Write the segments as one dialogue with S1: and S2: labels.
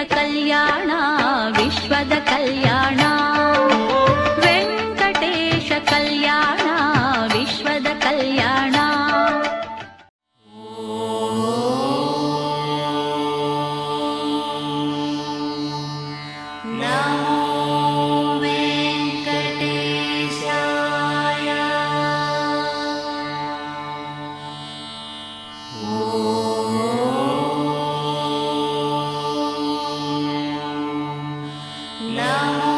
S1: ಕಲ್ಯಾಣ ವಿಶ್ವದ ಕಲ್ಯಾಣ ವೆಂಕಟೇಶ ಕಲ್ಯಾಣ ವಿಶ್ವದ ಕಲ್ಯಾಣ.
S2: Namo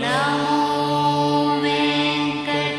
S1: नमो वेङ्कटेशाय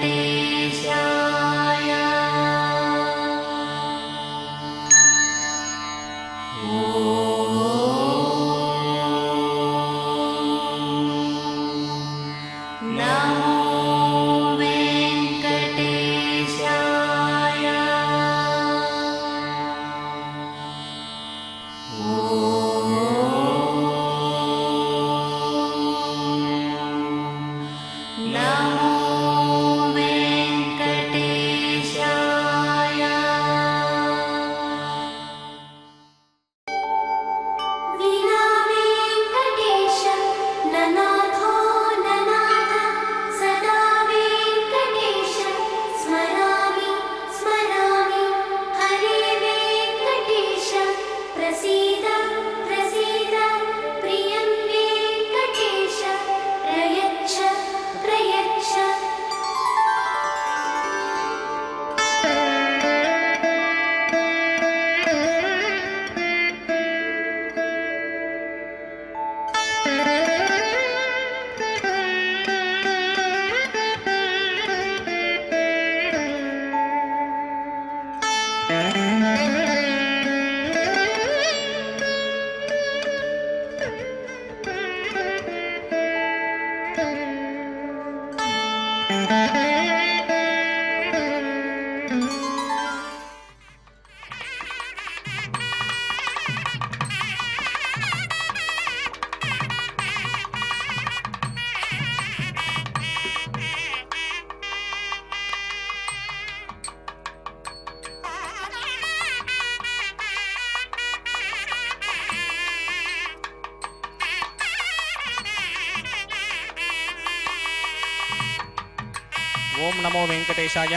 S2: ఓం నమో వెంకటేశాయ.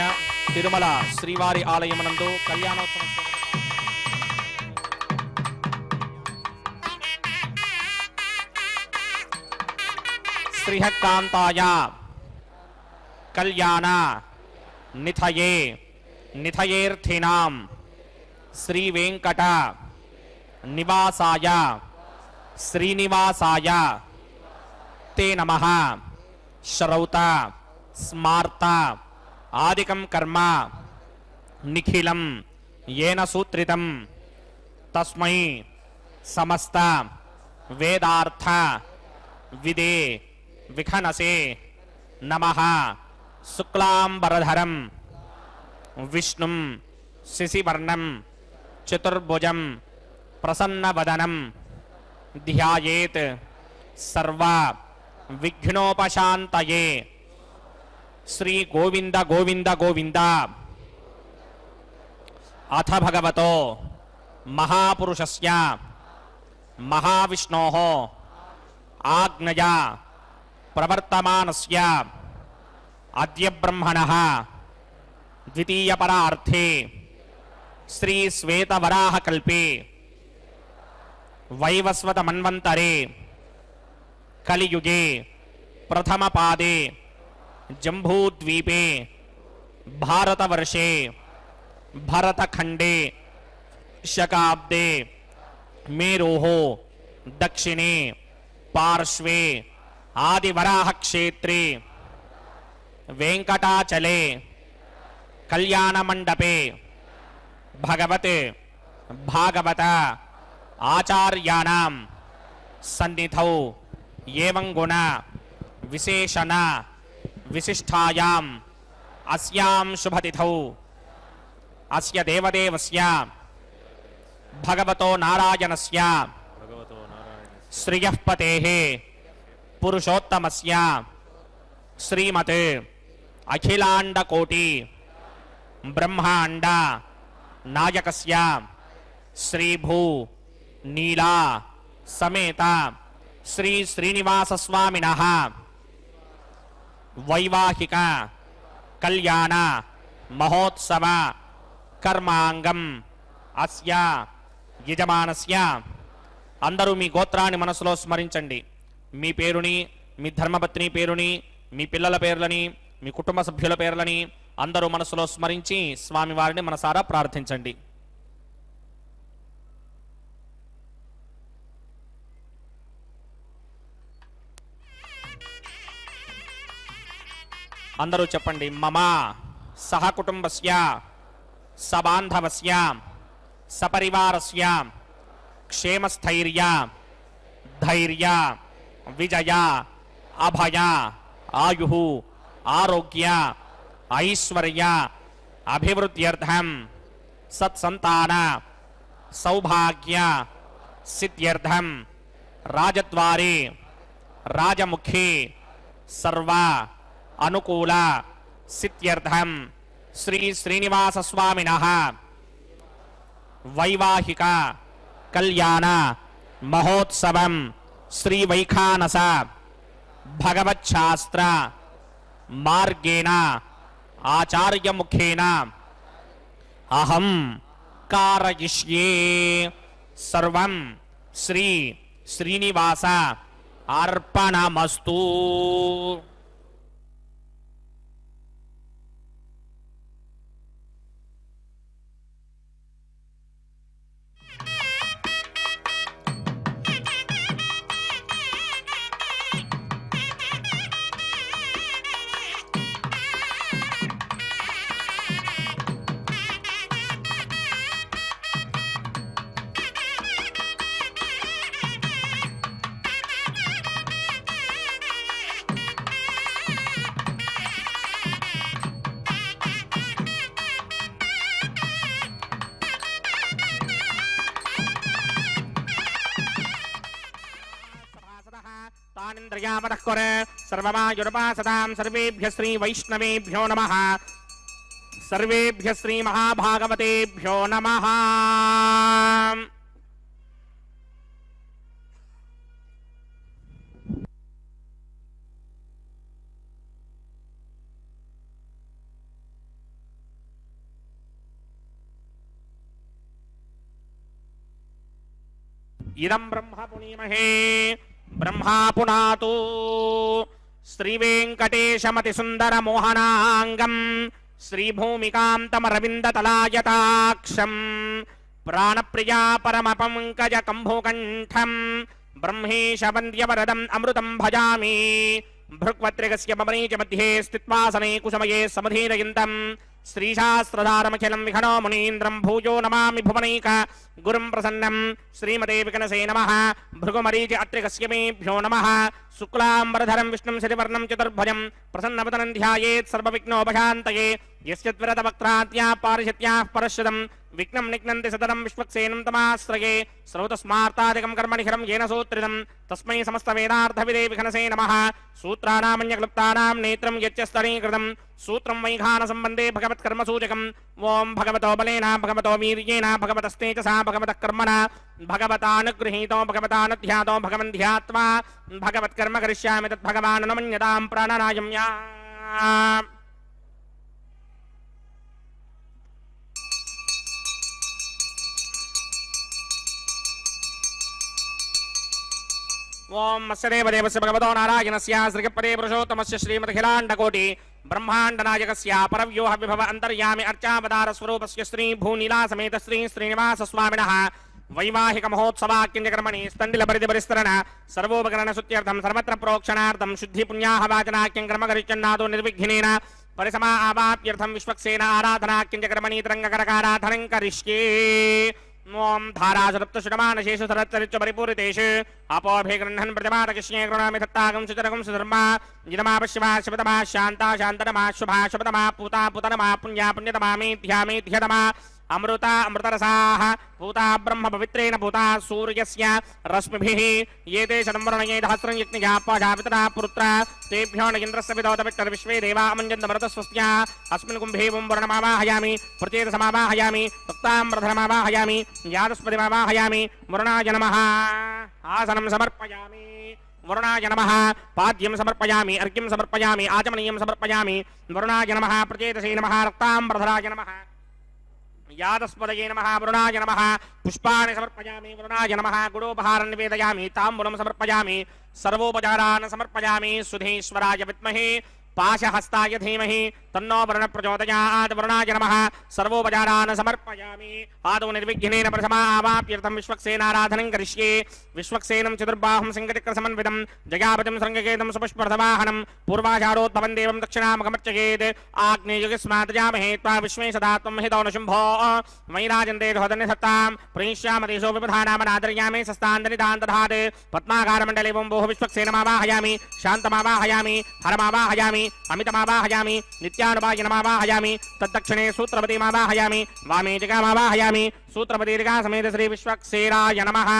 S2: తిరుమల శ్రీవారి ఆలయమునందు కళ్యాణోత్సవం శ్రీహకాంతాయ కళ్యాణ నిథయే నిథయేర్థినాం శ్రీ వెంకట నివాసాయ శ్రీనివాసాయ తే నమః. శ్రౌత స్మార్త ఆదికం కర్మ నిఖిలం येन सूत्रितं तस्मै समस्त वेदार्थ विदे विखनसे नमः. शुक्लांबरधरं विष्णुं शिशिवर्णं चतुर्भुजं प्रसन्नवदनं ध्यायेत् सर्व विघ्नोपशान्तये. श्री गोविंद गोविंद गोविंद. अथ भगवतो महापुरुषस्य महाविष्णोः आज्ञया प्रवर्तमानस्य अद्य ब्रह्मणः द्वितीयपरार्थे श्री श्वेतवराहकल्पे वैवस्वतमन्वन्तरे कलियुगे प्रथमपादे जम्बूद्वीपे भारतवर्षे भरतखंडे शकाब्दे मेरोः दक्षिणे पार्श्वे आदिवराह क्षेत्रे वेंकटाचले कल्याण मंडपे भगवते भागवत आचार्याणां सन्निधौ एवं गुण विशेषण विशिष्टायां अस्यां शुभतिथौ अस्य देवदेवस्य भगवतो नारायणस्य श्रियः पतेः पुरुषोत्तमस्य श्रीमत् अखिलांडकोटि ब्रह्मांड नायकस्य श्रीभू नीला समेत श्री श्रीनिवास स्वामिनः वैवाहिक कल्याण महोत्सव कर्मांगम अस्या యజమానస్య. అందరూ మీ గోత్రాన్ని మనసులో స్మరించండి. మీ పేరుని, మీ ధర్మపత్ని పేరుని, మీ పిల్లల పేర్లని, మీ కుటుంబ సభ్యుల పేర్లని అందరూ మనసులో స్మరించి స్వామివారిని మనసారా ప్రార్థించండి. అందరూ చెప్పండి. మమ సహకుటుంబస్య సబాంధవస్య సపరివారస్య క్షేమస్థైర్య ధైర్య విజయ అభయ ఆయు ఆరోగ్య ఐశ్వర్య అభివృద్ధ్యర్థం సత్సంతాన సౌభాగ్య సిద్ధ్యర్థం రాజద్వారే రాజముఖే సర్వ అనుకూల సిద్ధ్యర్థం శ్రీ శ్రీనివాస స్వామినః వైవాహిక కళ్యాణ మహోత్సవం శ్రీ వైఖానస భగవచ్ఛాస్త్ర మార్గేణ ఆచార్యముఖేన అహం కారయిష్యే. సర్వం శ్రీ శ్రీనివాస అర్పణమస్తు. तानिन्द्रियावतः सर्वमायुर्वासतां सर्वेभ्यः श्री वैष्णवेभ्यो नमः. सर्वेभ्यः श्री महाभागवतेभ्यो नमः. इदं ब्रह्म पुनीमहे ब्रह्मा पुनातु. श्रीवेंकटेशमति सुंदर मोहनांगम श्रीभूमिकान्तमरविन्दतलायताक्षं प्राणप्रिया परम पंकज कंभोकंठं ब्रह्मेश वन्द्यवरदम् अमृतं भजामि. भृक्वत्रिगस्य ममनीच मध्ये स्थित्वासने कुसमये समधीरयन्तम् श्रीशास्त्रधारमखिलं विघ्नो मुनीन्द्रं भूयो नमामि भुवनैक गुरुं प्रसन्नं. श्रीमते विकनसे नमः. भृगुमरीचि अत्रिकस्य मेभ्यो नमः. शुक्लाम्बरधरं विष्णुं शशिवर्णं चतुर्भुजं प्रसन्नवदनं ध्यायेत् सर्वविघ्नोपशान्तये. यस्य त्वरतवक्त्राद्याः पारिषत्याः परश्रुतं विघ्नं निघ्नन्ति सततं विश्वक्सेनं तमाश्रये. श्रौतस्मार्तादिकं कर्मनिखरं येन सूत्रितं तस्मै समस्तवेदार्थविदे विघ्नसे नमः. सूत्राणामन्यक्लुप्तानां नेत्रं यच्च स्तरीकृतं सूत्रं वैघानसम्बन्धे भगवत्कर्मसूचकम्. ओं भगवतो बलेन भगवतो वीर्येण भगवतस्तेजसा भगवतः कर्मणा भगवतानुगृहीतो भगवतानुध्यातो भगवन् ध्यात्वा भगवत्कर्म करिष्यामि तद्भगवान् न मन्यतां प्राणनायम्या. ओम मत्स्य देवदेवस्य भगवतो नारायणस्य श्रीगपदे पुरुषोत्तमस्य श्रीमदखिलाण्डकोटि ब्रह्माण्डनायकस्य परव्योह विभव अन्तर्यामि अर्चावतार स्वरूपस्य श्री भूनीला समेत श्री श्रीनिवास स्वामिनः वैवाहिक महोत्सवाक्यकर्मणि स्तण्डिल परिधिपरिस्तरण सर्वोपकरण सुत्यर्थं सर्वत्र प्रोक्षणार्थं शुद्धि पुण्याह वाचनाख्यं कर्म करिष्यन्नादो निर्विघ्नेन परिसमा आवाप्यर्थं विश्वक्सेन आराधनाख्यकर्मणि तरङ्गकरकाराधनं करिष्ये. ओम धारासुरप्तशुडमानशेषु सरच्चरिच्च परिपूरितेषु अपोऽभिगृह्णन् प्रतिमातकृष्णे कृणामि दत्तागं सुचरगं सुधर्मा जिनमापश्यवा शिवतमा शान्ता शान्तनमा शुभा शुभतमा पूता पुतनमा पुण्या पुण्यतमा मेध्या मेध्यतमा अमृता अमृतरसाः पूता ब्रह्म पवित्रेण पूता सूर्यस्य रश्मिभिः ये ते शतंवरणये सहस्रं यज्ञया पाजापितरा पुत्रा तेभ्यो न इन्द्रस्य विदोतवित्तर विश्वे देवा अमञ्जन्तमरुतस्वस्त्या अस्मिन् कुम्भे वरुणमावाहयामि प्रचेतसमावाहयामि तक्ताम्रधरमावाहयामि यादस्पतिमावाहयामि वरुणाय नमः. आसनं समर्पयामि वरुणाय नमः. पाद्यं समर्पयामि अर्घ्यं समर्पयामि आचमनीयं समर्पयामि वरुणाय नमः. प्रचेतसे नमः. रक्ताम्बरधराय नमः. यादस्पदये नमः. वरुणाय नमः. पुष्पाणि समर्पयामि वरुणाय नमः. गुडोपहारं निवेदयामि ताम्बूलं समर्पयामि सर्वोपचारान् समर्पयामि. सुधीश्वराय विद्महे पाशहस्ताय धीमहि तन्नो वरुण प्रचोदयात् वरुणाय नमः सर्वोपचारान् समर्पयामि आदौ निर्विघ्नेन प्रथमा आवाप्यर्थं विश्वक्सेनाराधनं करिष्ये विश्वक्सेनं चतुर्बाहुं सिंहचक्रसमन्वितं जयापतिं शृङ्गकेतं सुपुष्परथवाहनं पूर्वाचारोद्भवं देवं दक्षिणामगमर्चयेत् आग्नेयुगस्मादजामहे त्वा विश्वे सदा त्वं हितो न शुम्भो मयि राजन्ते धोदन्यसत्तां प्रयिष्यामदेशो विपधानामनादर्यामि सस्तान्दनिदान्तधात् पद्माकारमण्डले वोः विश्वक्सेनमावाहयामि शान्तमावाहयामि हरमावाहयामि अमितमावाहयामि नित्यानुपायनमावाहयामि तद्दक्षिणे सूत्रपतिमावाहयामि वामे जगामावाहयामि सूत्रपतिर्गा समेत श्री विश्वक्सेनाय नमः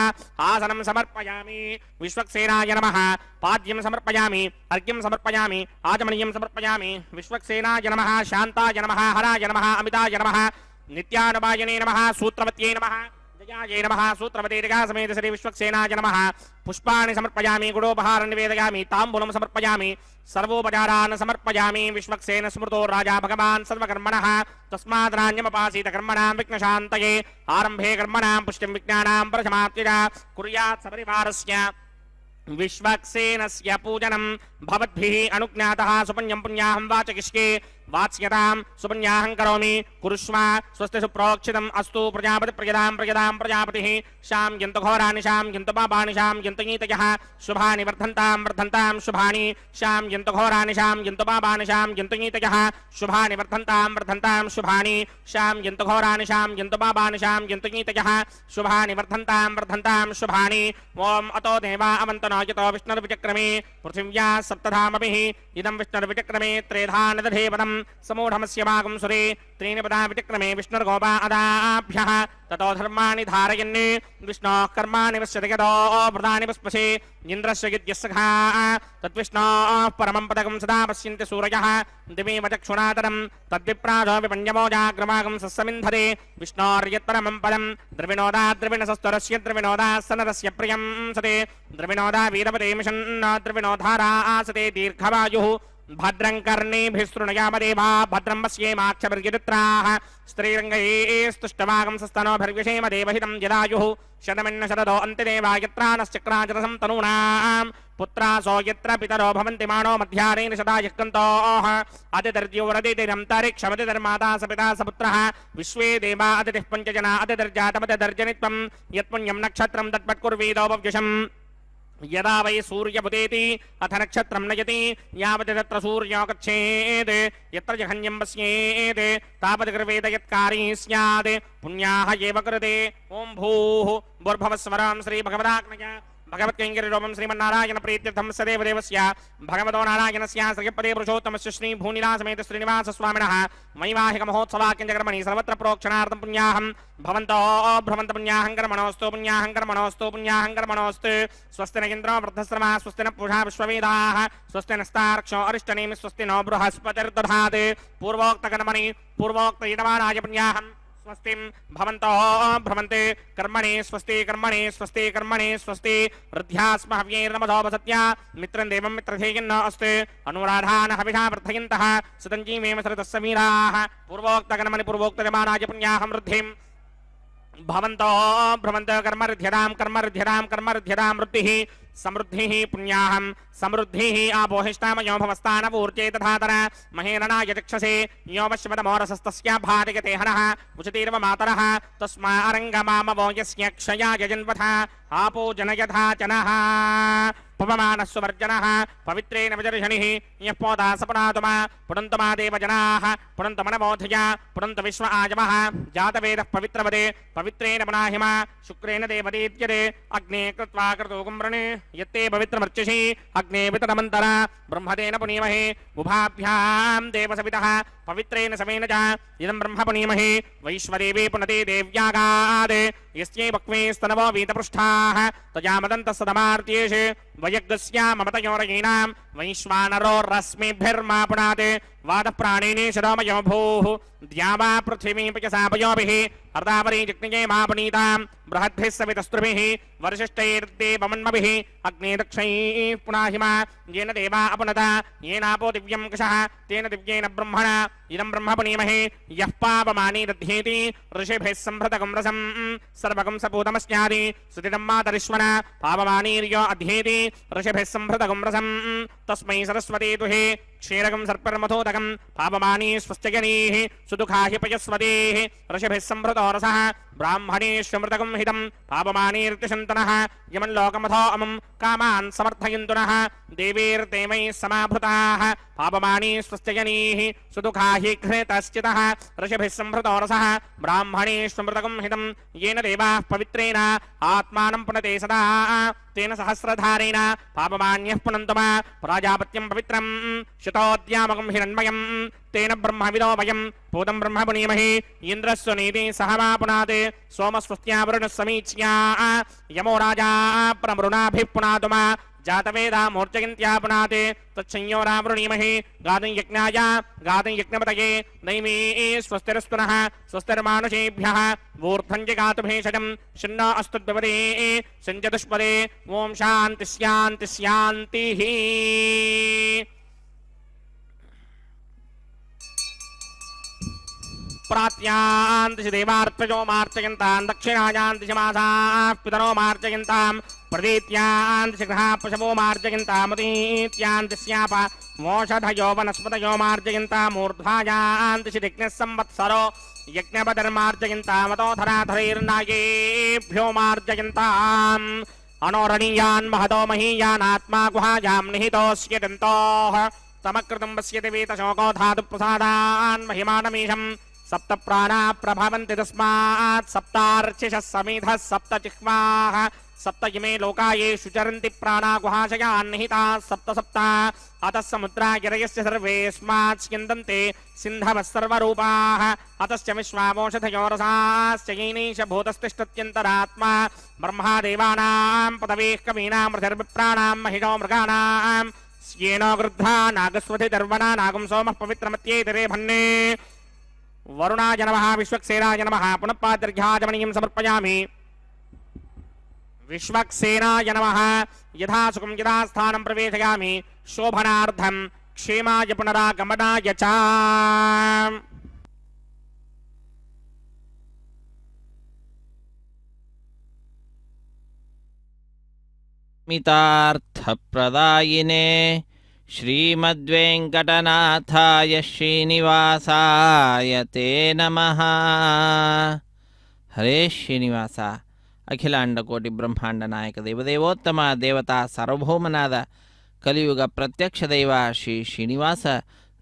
S2: आसनं समर्पयामि विश्वक्सेनाय नमः पाद्यं समर्पयामि अर्घ्यं समर्पयामि आचमनीयं समर्पयामि विश्वक्सेनाय नमः शान्ताय नमः हराय नमः अमिताय नमः नित्यानुपायने नमः सूत्रपत्यै नमः जयाय नमः सूत्रपतिर्गा समेत श्री विश्वक्सेनाय नमः पुष्पाणि समर्पयामि गुडोपहारं निवेदयामि ताम्बूलं समर्पयामि सर्वोपचारान् समर्पयामि विश्वक्सेन स्मृतो राजा भगवान् सर्वकर्मणः तस्माद्राज्ञमपासीत कर्मणां विघ्नशान्तये आरम्भे कर्मणां पुष्टिं विज्ञानां प्रथमात्विजा कुर्यात् सपरिवारस्य विश्वक्सेनस्य पूजनं भवद्भिः अनुज्ञातः सुपुण्यं पुण्याहं वाचयिष्ये वाच्यतां सुपुण्याहं करोमि कुरुष्व स्वस्ति सुप्रोक्षितम् अस्तु प्रजापति प्रजदां प्रजापतिः शां यन्तु घोराणि शां यन्तु पापानि शां यन्तु नीतयः शुभानि वर्धन्तां शुभानि शां यन्तु घोराणि शां यन्तु पापानि शां यन्तु नीतयः शुभानि वर्धन्तां शुभानि शां यन्तु घोराणि शां यन्तु पापानि शां यन्तु नीतयः शुभानि वर्धन्तां शुभानि ओम अतो देवा अवन्तनो यतो विष्णुर्विचक्रमे पृथिव्या सप्तधामभिः इदं विष्णुर्विचक्रमे त्रेधा नदधेवदम् समूढमस्य भागं सुरे त्रीणि पदा विचक्रमे विष्णुर्गोपा अदाभ्यः ततो धर्माणि धारयन् विष्णोः कर्माणि पश्यति यतो व्रतानि पुष्पसे इन्द्रस्य यज्ञस्सखा तद्विष्णोः परमं पदकं सदा पश्यन्ति सूरयः दिवेव चक्षुणातरं तद्विप्राजो विपञ्चमोजाग्रमागं सस्समिन्धते विष्णोर्यत्परमं पदं द्रविणोदा द्रविणसस्तरस्य द्रविणोदा सनरस्य प्रियं सते द्रविणोदा वीरपते मिषन्न द्रविणोधारा आसते दीर्घवायुः भद्रं कर्णेभिस्तृणयामदेवा भद्रं पश्येमाक्षभिर्यदित्राः स्त्रीरङ्गैस्तुष्टवागं सस्तनोभिर्विषेम देवहितं जदायुः शतमिन्न शरदो अन्तिदेवा यत्रानश्चक्राचरसं तनूनां पुत्रासो यत्र पितरो भवन्ति मानो मध्यारेण शता यक्कन्तोः अतिदर्द्योरदितिरन्तरिक्षमतिधर्माता स पिता स पुत्रः विश्वे देवा अतिथिः पञ्चजना अतिदर्जातमतिदर्जनित्वं यत्पुण्यं नक्षत्रं तत्पत्कुर्वीदोपव्युषम् यदा वै सूर्यमुदेति अथ नक्षत्रं नयति यावत् तत्र सूर्यो गच्छेत् यत्र जघन्यं पश्येत् तावत् कृवेद यत्कारी स्यात् पुण्याः एव कृते ओं भूः भूर्भुवस्वरं श्रीभगवदाग्नया भगवत्कैङ्कर्यरूपं श्रीमन्नारायण प्रीत्यर्थं सदैव देवस्य भगवतो नारायणस्य श्रीपदे पुरुषोत्तमस्य श्रीभूनिलासमेत श्रीनिवासस्वामिनः वैवाहिक महोत्सवाख्यकर्मणि सर्वत्र प्रोक्षणार्थं पुण्याहं भवन्तो भ्रमन्त पुण्याहं कर्मणोऽस्तु स्वस्ति न इन्द्रो वृद्धश्रमः स्वस्ति न पूषा विश्ववेदाः स्वस्ति नस्तार्क्ष्यो अरिष्टनेमि स्वस्ति नो बृहस्पतिर्दधात् पूर्वोक्तकर्मणि पूर्वोक्तयजमानाय पुण्याहं स्वस्तिं भवन्तो भ्रमन्ते कर्मणि स्वस्ति वृद्ध्यास्म हव्यैर्नमधोपसत्या मित्रं देवं मित्रधेयन्न अस्ति अनुराधान हविषा वर्धयन्तः सतञ्जीवेम सरतस्य वीराः पूर्वोक्तकर्मणि पूर्वोक्तयजमानाय पुण्याहं वृद्धिं भवन्तो भ्रमन्त कर्मऋध्यतां वृद्धिः समृद्धिः पुण्याहं समृद्धिः आपोहिष्टामयो भवस्तानपूर्चे तथातर महेरणाय चक्षसे यो वश्यमदमोरसस्तस्य भार्यते हनः उचतीर्व मातरः तस्मा अरङ्गमामवो यस्य क्षयाय जन्वथा आपो जनयथा जनः पवमानः सुवर्जनः पवित्रेण विजर्षणिः यः पोदा सपुनातुमा पुनन्तमा देवजनाः पुनन्तमनबोधया पुनन्त विश्व आजमः जातवेदः पवित्रवदे पवित्रेण पुनाहिमा शुक्रेण देवदीत्यते अग्ने कृत्वा क्रतुकुम्रणे यत्ते पवित्रमर्चिषि अग्ने वितरमन्तरा ब्रह्मतेन पुनीमहे उभाभ्यां देवसवितः पवित्रेण समेन च इदं ब्रह्म पुनीमहे वैश्वदेवी पुनते देव्यागात् यस्यै वक्वे स्तनवो वीतपृष्ठाः तजामदन्तः सदमार्त्येष वयग्गस्या ममतयोरयीनां वैश्वानरो रश्मिभिर्मा पुनात् वादः प्राणिने शरोमयो भूः द्यावा पृथिवी पयसापयोभिः अर्धावरी जिग्निये मापनीतां बृहद्भिः सवितस्त्रुभिः वर्षिष्ठैर्देवमन्मभिः अग्ने दक्षैः पुनाहिमा येन देवा अपुनता येनापो दिव्यं कषः तेन दिव्येन ब्रह्मणा इदं ब्रह्म पुनीमहे यः पापमानि दध्येति ऋषिभिः सम्भृतकं रसं सर्वकं सपूतमस्यादि सुतिदं मातरिश्वन पापमानीर्यो अध्येति ऋषिभिः सम्भृतकं रसं तस्मै सरस्वती दुहे क्षीरकं सर्पर्मथोदकं पापमानी स्वस्त्यजनीः सुदुःखा हि पयस्वतीः ऋषिभिः सम्भृतो रसः ब्राह्मणेष्वमृतकं हितं पापमानीर्तिशन्तनः यमल्लोकमथो अमुं कामान् समर्थयन्तु नः देवीर्देवैः समाभृताः पापमानी स्वस्त्यजनीः सुदुःखा हि घृतश्चितः ऋषिभिः सम्भृतो रसः ब्राह्मणेष्वमृतकं हितं येन देवाः पवित्रेण आत्मानं पुनते सदा तेन सहस्रधारेण पापमान्यः पुनन्तु मा प्राजापत्यं पवित्रं शतोद्यामकं हिरण्मयं तेन ब्रह्मविदो वयं पूतं ब्रह्म पुनीमहे इन्द्रस्य नीति सह मा पुनाते सोमस्वस्त्यावरुणः समीच्या यमो राजा प्रमृणाभिः पुनातु मा जातवेदा मूर्जयन्त्या पुनाते तच्छंयोरावृणीमहे गातुं यज्ञाय गातुं यज्ञपतये नैमे स्वस्तिरस्तुनः स्वस्तिर्मानुषेभ्यः वूर्ध्वं च गातु भेषजं शन्नो अस्तु द्विपदे सञ्चतुष्पदे ॐ शान्ति शान्ति शान्तिः प्रात्यान्तिश देवार्पजो मार्चयन्तां दक्षिणायान्तिश मासाः पितरो मार्चयन्तां प्रदीत्यान्तिश गृहाः पशवो मार्जयन्तामुदीत्यान्तिस्याप मोषधयो वनस्पतयो मार्जयन्तामूर्ध्वायान्तिश यज्ञः संवत्सरो यज्ञपतिर्मार्जयन्तामतोधराधरैर्नागेभ्यो मार्जयन्ताम् अनोरणीयान् महतो महीयानात्मा गुहायां निहितोऽस्य दन्तोः तमकृतं पश्यति वीतशोको धातुप्रसादान् महिमानमीशम् सप्त प्राणा प्रभवन्ति तस्मात् सप्तार्चिषः समिधः सप्त जिह्वाः सप्त इमे लोका येषु चरन्ति प्राणा गुहाशयान् निहिताः सप्त सप्त अतः समुद्रा गिरयस्य सर्वेऽस्मात् स्यन्दन्ते सिन्धवः सर्वरूपाः अतश्च विश्वामोषधयो रसाश्च येनैष भूतस्तिष्ठत्यन्तरात्मा ब्रह्मा देवानां पदवेः कवीनां हृदिर्विप्राणां महिषो मृगाणां स्येनो गृध्रा नागस्वधिर्वणा नागं सोमः पवित्रमत्येतरे भन्ने वरुणाय नमः विश्वक्सेनाय नमः पुनः पाद्यर्घ्याजमणीं समर्पयामि विश्वक्सेनाय नमः यथा सुखं यथा स्थानं प्रवेशयामि शोभनार्थं क्षेमाय पुनरागमनाय च
S3: मितार्थप्रदायिने श्रीमद्वेङ्कटनाथाय श्रीनिवासाय ते नमः। हरे श्रीनिवाಸ ಅಖಿಲಾಂಡಕೋಟಿ ಬ್ರಹ್ಮಾಂಡ ನಾಯಕ ದೇವದೇವೋತ್ತಮ ದೇವತಾ ಸಾರ್ವಭೌಮನಾದ ಕಲಿಯುಗ ಪ್ರತ್ಯಕ್ಷ ದೈವ ಶ್ರೀ ಶ್ರೀನಿವಾಸ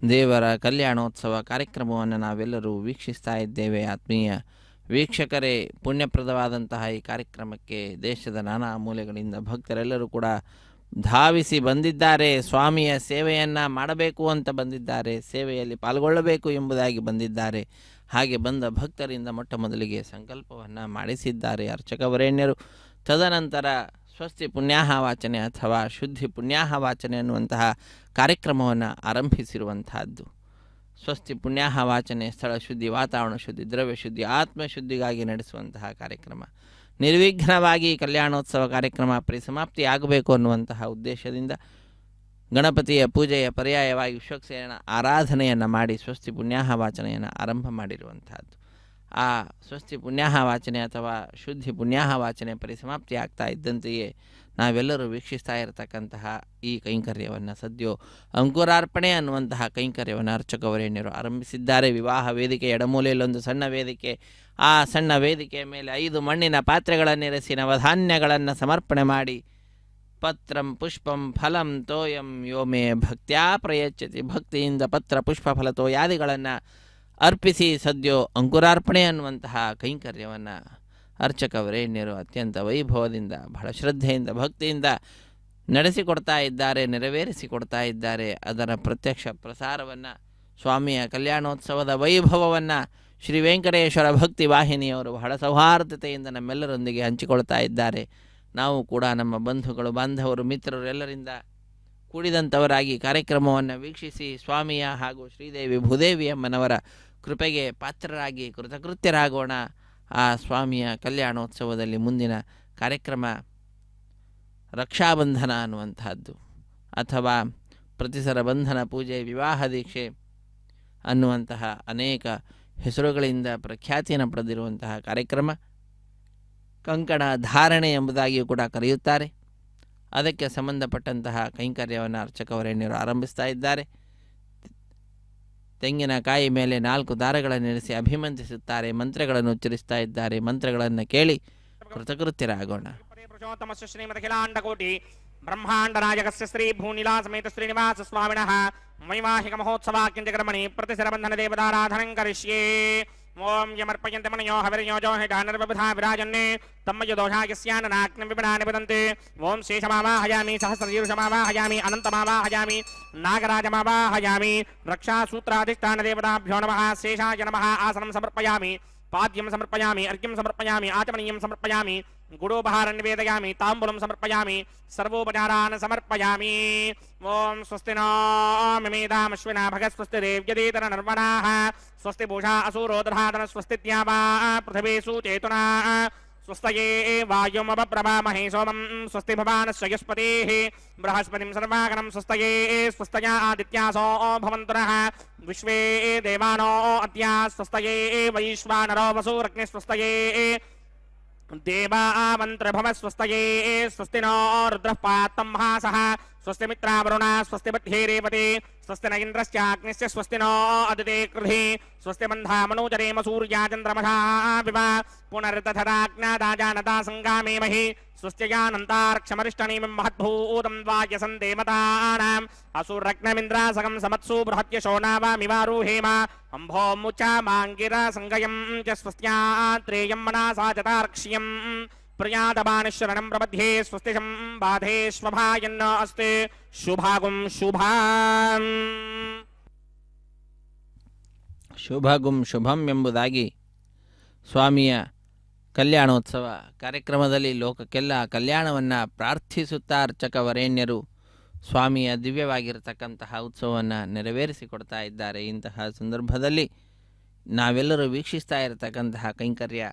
S3: ದೇವರ ಕಲ್ಯಾಣೋತ್ಸವ ಕಾರ್ಯಕ್ರಮವನ್ನು ನಾವೆಲ್ಲರೂ ವೀಕ್ಷಿಸ್ತಾ ಇದ್ದೇವೆ. ಆತ್ಮೀಯ ವೀಕ್ಷಕರೇ, ಪುಣ್ಯಪ್ರದವಾದಂತಹ ಈ ಕಾರ್ಯಕ್ರಮಕ್ಕೆ ದೇಶದ ನಾನಾ ಮೂಲೆಗಳಿಂದ ಭಕ್ತರೆಲ್ಲರೂ ಕೂಡ ಧಾವಿಸಿ ಬಂದಿದ್ದಾರೆ. ಸ್ವಾಮಿಯ ಸೇವೆಯನ್ನು ಮಾಡಬೇಕು ಅಂತ ಬಂದಿದ್ದಾರೆ, ಸೇವೆಯಲ್ಲಿ ಪಾಲ್ಗೊಳ್ಳಬೇಕು ಎಂಬುದಾಗಿ ಬಂದಿದ್ದಾರೆ. ಹಾಗೆ ಬಂದ ಭಕ್ತರಿಂದ ಮೊಟ್ಟ ಮೊದಲಿಗೆ ಸಂಕಲ್ಪವನ್ನು ಮಾಡಿಸಿದ್ದಾರೆ ಅರ್ಚಕ ವರೇಣ್ಯರು. ತದನಂತರ ಸ್ವಸ್ತಿ ಪುಣ್ಯಾಹ ವಾಚನೆ ಅಥವಾ ಶುದ್ಧಿ ಪುಣ್ಯಾಹ ವಾಚನೆ ಅನ್ನುವಂತಹ ಕಾರ್ಯಕ್ರಮವನ್ನು ಆರಂಭಿಸಿರುವಂತಹದ್ದು. ಸ್ವಸ್ತಿ ಪುಣ್ಯಾಹ ವಾಚನೆ ಸ್ಥಳ ಶುದ್ಧಿ, ವಾತಾವರಣ ಶುದ್ಧಿ, ದ್ರವ್ಯ ಶುದ್ಧಿ, ಆತ್ಮಶುದ್ಧಿಗಾಗಿ ನಡೆಸುವಂತಹ ಕಾರ್ಯಕ್ರಮ. ನಿರ್ವಿಘ್ನವಾಗಿ ಕಲ್ಯಾಣೋತ್ಸವ ಕಾರ್ಯಕ್ರಮ ಪರಿಸಮಾಪ್ತಿ ಆಗಬೇಕು ಅನ್ನುವಂತಹ ಉದ್ದೇಶದಿಂದ ಗಣಪತಿಯ ಪೂಜೆಯ ಪರ್ಯಾಯವಾಗಿ ವಿಶ್ವಕ್ಸೇನ ಆರಾಧನೆಯನ್ನು ಮಾಡಿ ಸ್ವಸ್ತಿ ಪುಣ್ಯಾಹ ವಾಚನೆಯನ್ನು ಆರಂಭ ಮಾಡಿರುವಂತಹದ್ದು. ಆ ಸ್ವಸ್ತಿ ಪುಣ್ಯಾಹ ವಾಚನೆ ಅಥವಾ ಶುದ್ಧಿ ಪುಣ್ಯಾಹ ವಾಚನೆ ಪರಿಸಮಾಪ್ತಿ ಆಗ್ತಾ ಇದ್ದಂತೆಯೇ ನಾವೆಲ್ಲರೂ ವೀಕ್ಷಿಸ್ತಾ ಇರತಕ್ಕಂತಹ ಈ ಕೈಂಕರ್ಯವನ್ನು ಸದ್ಯೋ ಅಂಕುರಾರ್ಪಣೆ ಅನ್ನುವಂತಹ ಕೈಂಕರ್ಯವನ್ನು ಅರ್ಚಕ ವರೇಣ್ಯರು ಆರಂಭಿಸಿದ್ದಾರೆ. ವಿವಾಹ ವೇದಿಕೆ ಎಡಮೂಲೆಯಲ್ಲೊಂದು ಸಣ್ಣ ವೇದಿಕೆ, ಆ ಸಣ್ಣ ವೇದಿಕೆಯ ಮೇಲೆ 5 ಮಣ್ಣಿನ ಪಾತ್ರೆಗಳನ್ನಿರಿಸಿ ನವಧಾನ್ಯಗಳನ್ನು ಸಮರ್ಪಣೆ ಮಾಡಿ ಪತ್ರಂ ಪುಷ್ಪಂ ಫಲಂ ತೋಯಂ ಯೋಮೇ ಭಕ್ತ್ಯಾ ಪ್ರಯಚ್ಯತಿ, ಭಕ್ತಿಯಿಂದ ಪತ್ರ ಪುಷ್ಪ ಫಲ ತೋಯಾದಿಗಳನ್ನು ಅರ್ಪಿಸಿ ಸದ್ಯೋ ಅಂಕುರಾರ್ಪಣೆ ಅನ್ನುವಂತಹ ಕೈಂಕರ್ಯವನ್ನು ಅರ್ಚಕ ವರೇಣ್ಯರು ಅತ್ಯಂತ ವೈಭವದಿಂದ ಬಹಳ ಶ್ರದ್ಧೆಯಿಂದ ಭಕ್ತಿಯಿಂದ ನಡೆಸಿಕೊಡ್ತಾ ಇದ್ದಾರೆ, ನೆರವೇರಿಸಿಕೊಡ್ತಾ ಇದ್ದಾರೆ. ಅದರ ಪ್ರತ್ಯಕ್ಷ ಪ್ರಸಾರವನ್ನು, ಸ್ವಾಮಿಯ ಕಲ್ಯಾಣೋತ್ಸವದ ವೈಭವವನ್ನು ಶ್ರೀ ವೆಂಕಟೇಶ್ವರ ಭಕ್ತಿ ವಾಹಿನಿಯವರು ಬಹಳ ಸೌಹಾರ್ದತೆಯಿಂದ ನಮ್ಮೆಲ್ಲರೊಂದಿಗೆ ಹಂಚಿಕೊಳ್ತಾ ಇದ್ದಾರೆ. ನಾವು ಕೂಡ ನಮ್ಮ ಬಂಧುಗಳು, ಬಾಂಧವರು, ಮಿತ್ರರು ಎಲ್ಲರಿಂದ ಕೂಡಿದಂಥವರಾಗಿ ಕಾರ್ಯಕ್ರಮವನ್ನು ವೀಕ್ಷಿಸಿ ಸ್ವಾಮಿಯ ಹಾಗೂ ಶ್ರೀದೇವಿ ಭೂದೇವಿ ಅಮ್ಮನವರ ಕೃಪೆಗೆ ಪಾತ್ರರಾಗಿ ಕೃತಕೃತ್ಯರಾಗೋಣ. ಆ ಸ್ವಾಮಿಯ ಕಲ್ಯಾಣೋತ್ಸವದಲ್ಲಿ ಮುಂದಿನ ಕಾರ್ಯಕ್ರಮ ರಕ್ಷಾಬಂಧನ ಅನ್ನುವಂತಹದ್ದು ಅಥವಾ ಪ್ರತಿಸರ ಬಂಧನ ಪೂಜೆ, ವಿವಾಹ ದೀಕ್ಷೆ, ಅನ್ನುವಂತಹ ಅನೇಕ ಹೆಸರುಗಳಿಂದ ಪ್ರಖ್ಯಾತಿಯನ್ನು ಪಡೆದಿರುವಂತಹ ಕಾರ್ಯಕ್ರಮ ಕಂಕಣ ಧಾರಣೆ ಎಂಬುದಾಗಿಯೂ ಕೂಡ ಕರೆಯುತ್ತಾರೆ. ಅದಕ್ಕೆ ಸಂಬಂಧಪಟ್ಟಂತಹ ಕೈಂಕರ್ಯವನ್ನು ಅರ್ಚಕವರೇಣ್ಯರು ಆರಂಭಿಸ್ತಾ ಇದ್ದಾರೆ. ತೆಂಗಿನಕಾಯಿ ಮೇಲೆ 4 ದಾರಗಳನ್ನು ಇರಿಸಿ ಅಭಿಮಂತ್ರಿಸುತ್ತಾರೆ, ಮಂತ್ರಗಳನ್ನು ಉಚ್ಚರಿಸ್ತಾ ಇದ್ದಾರೆ. ಮಂತ್ರಗಳನ್ನು ಕೇಳಿ ಕೃತಕೃತ್ಯರಾಗೋಣ.
S2: ಶ್ರೀಮದಖಿಲಾಂಡಕೋಟಿ ಬ್ರಹ್ಮಾಂಡ ನಾಯಕಸ್ಯ ಶ್ರೀ ಭೂನಿಲಾ ಸಮೇತ ಶ್ರೀನಿವಾಸ ಸ್ವಾಮಿನಃ ವೈವಾಹಿಕ ಮಹೋತ್ಸವಾಕ್ಯಂಜಕರ್ಮಣಿ ಪ್ರತಿಸರಬಂಧನ ದೇವತಾರಾಧನಂ ಕರಿಷ್ಯೇ. ಓಂ ಯಮರ್ಪಯಂತೆ ಮನಯೋ ಹವಿರ್ಯೋಜೋ ಹಿಡಾನರ್ಬುಧಾ ವಿರಾಜನ್ನೇ ತಮ್ಮಯ ದೋಷಾಯಸ್ಯಾನನಾಗ್ನ ವಿಪಣಾನಿ ವದಂತೆ. ಓಂ ಶೇಷಮಾವಾಹಯಾಮಿ ಸಹಸ್ರಶೀರ್ಷಮಾವಾಹಯಾಮಿ ಅನಂತಮಾವಾಹಯಾಮಿ ನಾಗರಾಜಮಾವಾಹಯಾಮಿ. ರಕ್ಷಾಸೂತ್ರಾಧಿಷ್ಠಾನ ದೇವತಾಭ್ಯೋ ನಮಃ. ಶೇಷಾಯ ನಮಃ. ಆಸನಂ ಸಮರ್ಪಯಾಮಿ, ಪಾದ್ಯಂ ಸಮರ್ಪಯಾಮಿ, ಅರ್ಘ್ಯಂ ಸಮರ್ಪಯಾಮಿ, ಆಚಮನೀಯಂ ಸಮರ್ಪಯಾಮಿ, ಗುಡೋಪಹಾರಂ ನಿವೇದಯಾಮಿ, ತಾಂಬೂಲಂ ಸಮರ್ಪಯಾಮಿ, ಸರ್ವೋಪಚಾರಾನ್ ಸಮರ್ಪಯಾಮಿ. ಓಂ ಸ್ವಸ್ತಿ नो मिमेधामश्विना भगः स्वस्ति देव्यदेतर नर्मणाः स्वस्ति पूषा असुरोदधातन स्वस्ति द्यावा पृथिवी सुचेतुना स्वस्तये वायुमवप्रभामहे सोमं स्वस्ति भवानस्य यस्पतिः बृहस्पतिं सर्वागणं स्वस्तये स्वस्तया आदित्यासो भवन्तुनः विश्वे देवानो अद्या स्वस्तये वैश्वानरो वसुरग्निः स्वस्तये देवामन्त्रभव स्वस्तये स्वस्ति नो रुद्रः पात्तं महासः स्वस्ति मित्रावरुणा स्वस्ति बध्येरेवते स्वस्ति न इन्द्रश्चाग्निश्च स्वस्ति नो अदिते कृधि स्वस्ति बन्धा मनोजरेम सूर्या चन्द्रमसा विवा पुनर्दधराज्ञादाजानता सङ्गामेमहि स्वस्त्ययानन्तार्क्षमरिष्टनीमिं महद्भूतं वायसन्देमतानाम् असुरग्नमिन्द्रासकं समत्सु बृहत्यशोनावामिवारुहेम अम्भो मुचा माङ्गिरा सङ्गयं च स्वस्त्यात्रेयं मनसा चतार्क्ष्यम् प्रियादमानशरणं प्रबध्ये स्वस्तिशं बाधेष्वभायन्न अस्ते शुभागुं ಶುಭಾಂ.
S3: ಶುಭಗುಂ ಶುಭಂ ಎಂಬುದಾಗಿ ಸ್ವಾಮಿಯ ಕಲ್ಯಾಣೋತ್ಸವ ಕಾರ್ಯಕ್ರಮದಲ್ಲಿ ಲೋಕಕ್ಕೆಲ್ಲ ಕಲ್ಯಾಣವನ್ನು ಪ್ರಾರ್ಥಿಸುತ್ತಾ ಅರ್ಚಕ ವರೇಣ್ಯರು ಸ್ವಾಮಿಯ ದಿವ್ಯವಾಗಿರತಕ್ಕಂತಹ ಉತ್ಸವವನ್ನು ನೆರವೇರಿಸಿಕೊಡ್ತಾ ಇದ್ದಾರೆ. ಇಂತಹ ಸಂದರ್ಭದಲ್ಲಿ ನಾವೆಲ್ಲರೂ ವೀಕ್ಷಿಸ್ತಾ ಇರತಕ್ಕಂತಹ ಕೈಂಕರ್ಯ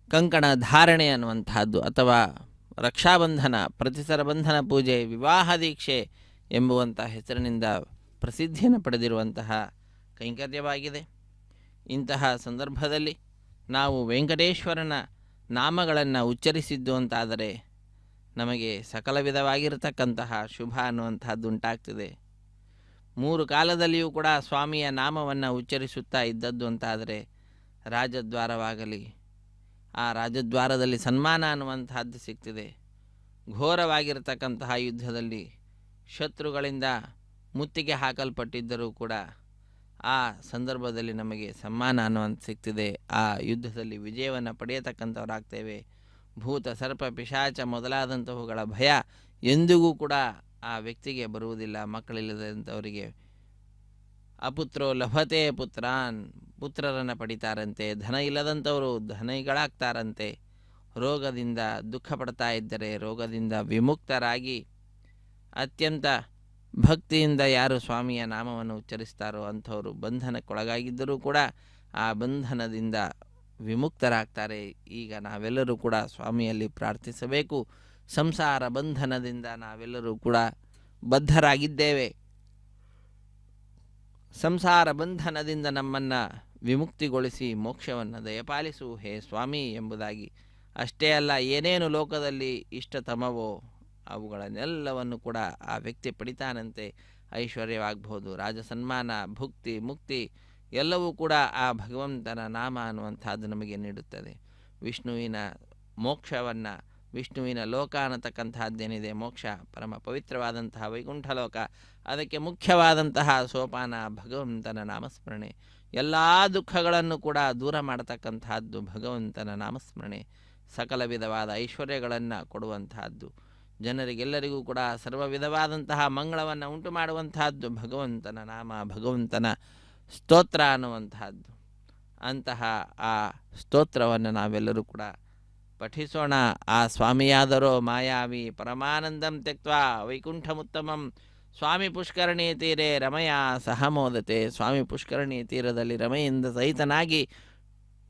S3: ಕಂಕಣ ಧಾರಣೆ ಅನ್ನುವಂತಹದ್ದು ಅಥವಾ ರಕ್ಷಾಬಂಧನ, ಪ್ರತಿಸರ ಬಂಧನ ಪೂಜೆ, ವಿವಾಹ ದೀಕ್ಷೆ ಎಂಬುವಂಥ ಹೆಸರಿನಿಂದ ಪ್ರಸಿದ್ಧಿಯನ್ನು ಪಡೆದಿರುವಂತಹ ಕೈಂಕರ್ಯವಾಗಿದೆ. ಇಂತಹ ಸಂದರ್ಭದಲ್ಲಿ ನಾವು ವೆಂಕಟೇಶ್ವರನ ನಾಮಗಳನ್ನು ಉಚ್ಚರಿಸಿದ್ದು ಅಂತಾದರೆ ನಮಗೆ ಸಕಲ ವಿಧವಾಗಿರತಕ್ಕಂತಹ ಶುಭ ಅನ್ನುವಂಥದ್ದು ಉಂಟಾಗ್ತದೆ. 3 ಕಾಲದಲ್ಲಿಯೂ ಕೂಡ ಸ್ವಾಮಿಯ ನಾಮವನ್ನು ಉಚ್ಚರಿಸುತ್ತಾ ಇದ್ದದ್ದು ಅಂತಾದರೆ ರಾಜದ್ವಾರವಾಗಲಿ, ಆ ರಾಜದ್ವಾರದಲ್ಲಿ ಸನ್ಮಾನ ಅನ್ನುವಂತಹದ್ದು ಸಿಗ್ತದೆ. ಘೋರವಾಗಿರತಕ್ಕಂತಹ ಯುದ್ಧದಲ್ಲಿ ಶತ್ರುಗಳಿಂದ ಮುತ್ತಿಗೆ ಹಾಕಲ್ಪಟ್ಟಿದ್ದರೂ ಕೂಡ ಆ ಸಂದರ್ಭದಲ್ಲಿ ನಮಗೆ ಸನ್ಮಾನ ಅನ್ನುವಂಥ ಸಿಗ್ತದೆ. ಆ ಯುದ್ಧದಲ್ಲಿ ವಿಜಯವನ್ನು ಪಡೆಯತಕ್ಕಂಥವರಾಗ್ತೇವೆ. ಭೂತ ಸರ್ಪ ಪಿಶಾಚ ಮೊದಲಾದಂತಹವುಗಳ ಭಯ ಎಂದಿಗೂ ಕೂಡ ಆ ವ್ಯಕ್ತಿಗೆ ಬರುವುದಿಲ್ಲ. ಮಕ್ಕಳಿಲ್ಲದಂಥವರಿಗೆ ಅಪುತ್ರೋ ಲಭತೆ ಪುತ್ರಾನ್, ಪುತ್ರರನ್ನು ಪಡಿತಾರಂತೆ. ಧನ ಇಲ್ಲದಂಥವರು ಧನಿಗಳಾಗ್ತಾರಂತೆ. ರೋಗದಿಂದ ದುಃಖ ಪಡ್ತಾ ಇದ್ದರೆ ರೋಗದಿಂದ ವಿಮುಕ್ತರಾಗಿ ಅತ್ಯಂತ ಭಕ್ತಿಯಿಂದ ಯಾರು ಸ್ವಾಮಿಯ ನಾಮವನ್ನು ಉಚ್ಚರಿಸ್ತಾರೋ ಅಂಥವರು ಬಂಧನಕ್ಕೊಳಗಾಗಿದ್ದರೂ ಕೂಡ ಆ ಬಂಧನದಿಂದ ವಿಮುಕ್ತರಾಗ್ತಾರೆ. ಈಗ ನಾವೆಲ್ಲರೂ ಕೂಡ ಸ್ವಾಮಿಯಲ್ಲಿ ಪ್ರಾರ್ಥಿಸಬೇಕು. ಸಂಸಾರ ಬಂಧನದಿಂದ ನಾವೆಲ್ಲರೂ ಕೂಡ ಬದ್ಧರಾಗಿದ್ದೇವೆ. ಸಂಸಾರ ಬಂಧನದಿಂದ ನಮ್ಮನ್ನು ವಿಮುಕ್ತಿಗೊಳಿಸಿ ಮೋಕ್ಷವನ್ನು ದಯಪಾಲಿಸು ಹೇ ಸ್ವಾಮಿ ಎಂಬುದಾಗಿ. ಅಷ್ಟೇ ಅಲ್ಲ, ಏನೇನು ಲೋಕದಲ್ಲಿ ಇಷ್ಟತಮವೋ ಅವುಗಳನ್ನೆಲ್ಲವನ್ನು ಕೂಡ ಆ ವ್ಯಕ್ತಿ ಪಡಿತಾನಂತೆ. ಐಶ್ವರ್ಯವಾಗಬಹುದು, ರಾಜ ಸನ್ಮಾನ, ಭುಕ್ತಿ, ಮುಕ್ತಿ ಎಲ್ಲವೂ ಕೂಡ ಆ ಭಗವಂತನ ನಾಮ ಅನ್ನುವಂಥದ್ದು ನಮಗೆ ನೀಡುತ್ತದೆ. ವಿಷ್ಣುವಿನ ಮೋಕ್ಷವನ್ನು, ವಿಷ್ಣುವಿನ ಲೋಕ ಅನ್ನತಕ್ಕಂತಹದ್ದೇನಿದೆ ಮೋಕ್ಷ, ಪರಮ ಪವಿತ್ರವಾದಂತಹ ವೈಕುಂಠ ಲೋಕ, ಅದಕ್ಕೆ ಮುಖ್ಯವಾದಂತಹ ಸೋಪಾನ ಭಗವಂತನ ನಾಮಸ್ಮರಣೆ. ಎಲ್ಲ ದುಃಖಗಳನ್ನು ಕೂಡ ದೂರ ಮಾಡತಕ್ಕಂತಹದ್ದು ಭಗವಂತನ ನಾಮಸ್ಮರಣೆ. ಸಕಲ ವಿಧವಾದ ಐಶ್ವರ್ಯಗಳನ್ನು ಕೊಡುವಂತಹದ್ದು, ಜನರಿಗೆಲ್ಲರಿಗೂ ಕೂಡ ಸರ್ವ ವಿಧವಾದಂತಹ ಮಂಗಳವನ್ನು ಉಂಟು ಮಾಡುವಂತಹದ್ದು ಭಗವಂತನ ನಾಮ, ಭಗವಂತನ ಸ್ತೋತ್ರ ಅನ್ನುವಂತಹದ್ದು. ಅಂತಹ ಆ ಸ್ತೋತ್ರವನ್ನು ನಾವೆಲ್ಲರೂ ಕೂಡ ಪಠಿಸೋಣ. ಆ ಸ್ವಾಮಿಯಾದರೋ ಮಾಯಾವಿ ಪರಮಾನಂದಂ ತ್ಯಕ್ತ್ವಾ ವೈಕುಂಠಮುತ್ತಮಂ ಸ್ವಾಮಿ ಪುಷ್ಕರಣಿ ತೀರೆ ರಮಯ ಸಹ ಮೋದತೆ. ಸ್ವಾಮಿ ಪುಷ್ಕರಣಿ ತೀರದಲ್ಲಿ ರಮೆಯಿಂದ ಸಹಿತನಾಗಿ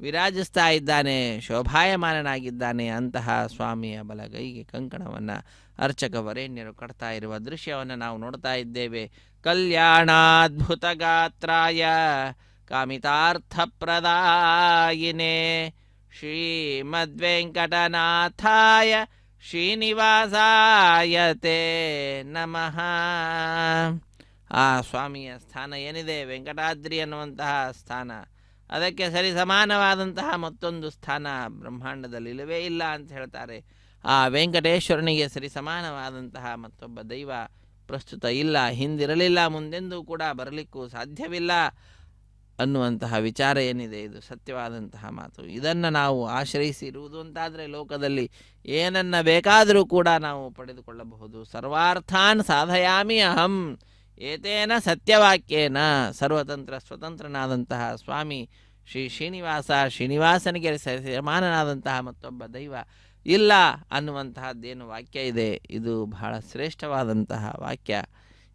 S3: ವಿರಾಜಿಸ್ತಾ ಇದ್ದಾನೆ, ಶೋಭಾಯಮಾನನಾಗಿದ್ದಾನೆ. ಅಂತಹ ಸ್ವಾಮಿಯ ಬಲಗೈಗೆ ಕಂಕಣವನ್ನು ಅರ್ಚಕ ವರೇಣ್ಯರು ಕಟ್ತಾ ಇರುವ ದೃಶ್ಯವನ್ನು ನಾವು ನೋಡ್ತಾ ಇದ್ದೇವೆ. ಕಲ್ಯಾಣಾದ್ಭುತ ಗಾತ್ರಾಯ ಕಾಮಿತಾರ್ಥಪ್ರದಾಯಿನೇ ಶ್ರೀಮದ್ವೆಂಕಟನಾಥಾಯ ಶ್ರೀನಿವಾಸಾಯ ತೇ ನಮಃ. ಆ ಸ್ವಾಮಿಯ ಸ್ಥಾನ ಏನಿದೆ, ವೆಂಕಟಾದ್ರಿ ಅನ್ನುವಂತಹ ಸ್ಥಾನ, ಅದಕ್ಕೆ ಸರಿ ಸಮಾನವಾದಂತಹ ಮತ್ತೊಂದು ಸ್ಥಾನ ಬ್ರಹ್ಮಾಂಡದಲ್ಲಿ ಇಲ್ಲವೇ ಇಲ್ಲ ಅಂತ ಹೇಳ್ತಾರೆ. ಆ ವೆಂಕಟೇಶ್ವರನಿಗೆ ಸರಿ ಸಮಾನವಾದಂತಹ ಮತ್ತೊಬ್ಬ ದೈವ ಪ್ರಸ್ತುತ ಇಲ್ಲ, ಹಿಂದಿರಲಿಲ್ಲ, ಮುಂದೆಂದೂ ಕೂಡ ಬರಲಿಕ್ಕೂ ಸಾಧ್ಯವಿಲ್ಲ ಅನ್ನುವಂತಹ ವಿಚಾರ ಏನಿದೆ, ಇದು ಸತ್ಯವಾದಂತಹ ಮಾತು. ಇದನ್ನು ನಾವು ಆಶ್ರಯಿಸಿ ಇರುವುದು ಅಂತಾದರೆ ಲೋಕದಲ್ಲಿ ಏನನ್ನ ಬೇಕಾದರೂ ಕೂಡ ನಾವು ಪಡೆದುಕೊಳ್ಳಬಹುದು. ಸರ್ವಾರ್ಥಾನ್ ಸಾಧಯಾಮಿ ಅಹಂ ಏತೇನ ಸತ್ಯವಾಕ್ಯೇನ. ಸರ್ವತಂತ್ರ ಸ್ವತಂತ್ರನಾದಂತಹ ಸ್ವಾಮಿ ಶ್ರೀ ಶ್ರೀನಿವಾಸನಿಗೆ ಸಮಾನನಾದಂತಹ ಮತ್ತೊಬ್ಬ ದೈವ ಇಲ್ಲ ಅನ್ನುವಂತಹದ್ದೇನು ವಾಕ್ಯ ಇದೆ, ಇದು ಬಹಳ ಶ್ರೇಷ್ಠವಾದಂತಹ ವಾಕ್ಯ.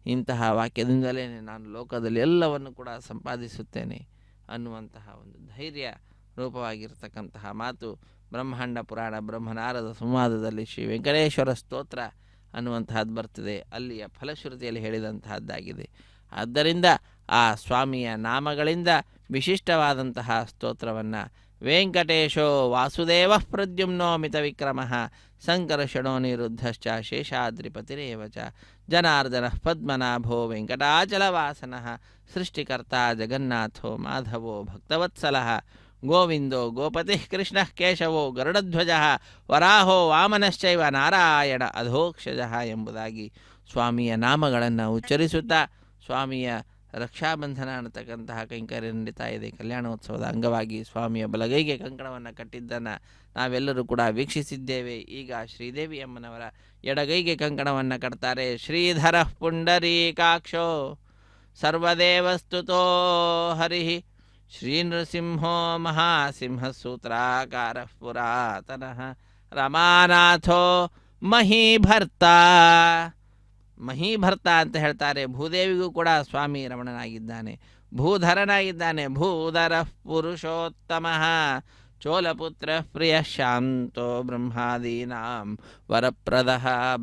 S3: ಇಂತಹ ವಾಕ್ಯದಿಂದಲೇ ನಾನು ಲೋಕದಲ್ಲಿ ಎಲ್ಲವನ್ನು ಕೂಡ ಸಂಪಾದಿಸುತ್ತೇನೆ ಅನ್ನುವಂತಹ ಒಂದು ಧೈರ್ಯ ರೂಪವಾಗಿರ್ತಕ್ಕಂತಹ ಮಾತು ಬ್ರಹ್ಮಾಂಡ ಪುರಾಣ ಬ್ರಹ್ಮನಾರದ ಸಂವಾದದಲ್ಲಿ ಶ್ರೀ ವೆಂಕಟೇಶ್ವರ ಸ್ತೋತ್ರ ಅನ್ನುವಂತಹದ್ದು ಬರ್ತದೆ. ಅಲ್ಲಿಯ ಫಲಶ್ರುತಿಯಲ್ಲಿ ಹೇಳಿದಂತಹದ್ದಾಗಿದೆ. ಆದ್ದರಿಂದ ಆ ಸ್ವಾಮಿಯ ನಾಮಗಳಿಂದ ವಿಶಿಷ್ಟವಾದಂತಹ ಸ್ತೋತ್ರವನ್ನು ವೆಂಕಟೇಶೋ ವಾಸುದೇವ ಪ್ರದ್ಯುಮ್ನೋ ಮಿತ ವಿಕ್ರಮ ಸಂಕರ್ಷಣೋ ನಿರುದ್ಧಶ್ಚ ಶೇಷಾದ್ರಿಪತಿರೇವ ಚ ಜನಾರ್ದನ ಪದ್ಮನಾಭೋ ವೆಂಕಟಾಚಲವಾಸನ ಸೃಷ್ಟಿಕರ್ತ ಜಗನ್ನಾಥೋ ಮಾಧವೋ ಭಕ್ತವತ್ಸಲ ಗೋವಿಂದೋ ಗೋಪತಿ ಕೃಷ್ಣ ಕೇಶವೋ ಗರುಡಧ್ವಜ ವರಾಹೋ ವಾಮನಶ್ಚೈವ ನಾರಾಯಣ ಅಧೋಕ್ಷಜ ಎಂಬುದಾಗಿ ಸ್ವಾಮಿಯ ನಾಮಗಳನ್ನು ಉಚ್ಚರಿಸುತ್ತಾ ಸ್ವಾಮಿಯ ರಕ್ಷಾಬಂಧನ ಅನ್ನತಕ್ಕಂತಹ ಕೈಂಕರ್ಯ ನಡೀತಾ ಇದೆ. ಕಲ್ಯಾಣೋತ್ಸವದ ಅಂಗವಾಗಿ ಸ್ವಾಮಿಯ ಬಲಗೈಗೆ ಕಂಕಣವನ್ನು ಕಟ್ಟಿದ್ದನ್ನು ನಾವೆಲ್ಲರೂ ಕೂಡ ವೀಕ್ಷಿಸಿದ್ದೇವೆ. ಈಗ ಶ್ರೀದೇವಿ ಅಮ್ಮನವರ ಎಡಗೈಗೆ ಕಂಕಣವನ್ನು ಕಟ್ತಾರೆ. ಶ್ರೀಧರ ಪುಂಡರೀಕಾಕ್ಷೋ ಸರ್ವದೇವಸ್ತುತೋ ಹರಿ ಶ್ರೀನೃಸಿಂಹೋ ಮಹಾಸಿಂಹಸೂತ್ರಾಕಾರ ಪುರಾತನಃ ರಮಾನಾಥೋ ಮಹೀಭರ್ತ. ಮಹೀಭರ್ತ ಅಂತ ಹೇಳ್ತಾರೆ. ಭೂದೇವಿಗೂ ಕೂಡ ಸ್ವಾಮಿ ರಮಣನಾಗಿದ್ದಾನೆ, ಭೂಧರನಾಗಿದ್ದಾನೆ. ಭೂಧರ ಪುರುಷೋತ್ತಮ ಚೋಲಪುತ್ರ ಪ್ರಿಯ ಶಾಂತೋ ಬ್ರಹ್ಮಾದೀನಾಂ ವರಪ್ರದ.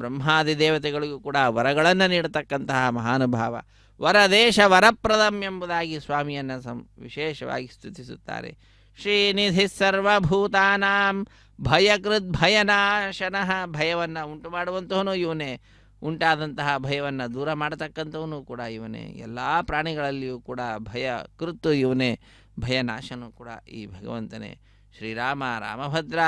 S3: ಬ್ರಹ್ಮಾದಿ ದೇವತೆಗಳಿಗೂ ಕೂಡ ವರಗಳನ್ನು ನೀಡತಕ್ಕಂತಹ ಮಹಾನುಭಾವ. ವರದೇಶ ವರಪ್ರದಂ ಎಂಬುದಾಗಿ ಸ್ವಾಮಿಯನ್ನು ವಿಶೇಷವಾಗಿ ಸ್ತುತಿಸುತ್ತಾರೆ. ಶ್ರೀನಿಧಿ ಸರ್ವಭೂತಾನಾಂ ಭಯಕೃದ್ ಭಯನಾಶನಃ. ಭಯವನ್ನು ಉಂಟು ಮಾಡುವಂತಹನು ಇವನೇ, ಉಂಟಾದಂತಹ ಭಯವನ್ನು ದೂರ ಮಾಡತಕ್ಕಂಥವನು ಕೂಡ ಇವನೇ. ಎಲ್ಲ ಪ್ರಾಣಿಗಳಲ್ಲಿಯೂ ಕೂಡ ಭಯ ಕೃತ್ತು ಇವನೇ, ಭಯನಾಶನೂ ಕೂಡ ಈ ಭಗವಂತನೇ. ಶ್ರೀರಾಮ ರಾಮಭದ್ರ.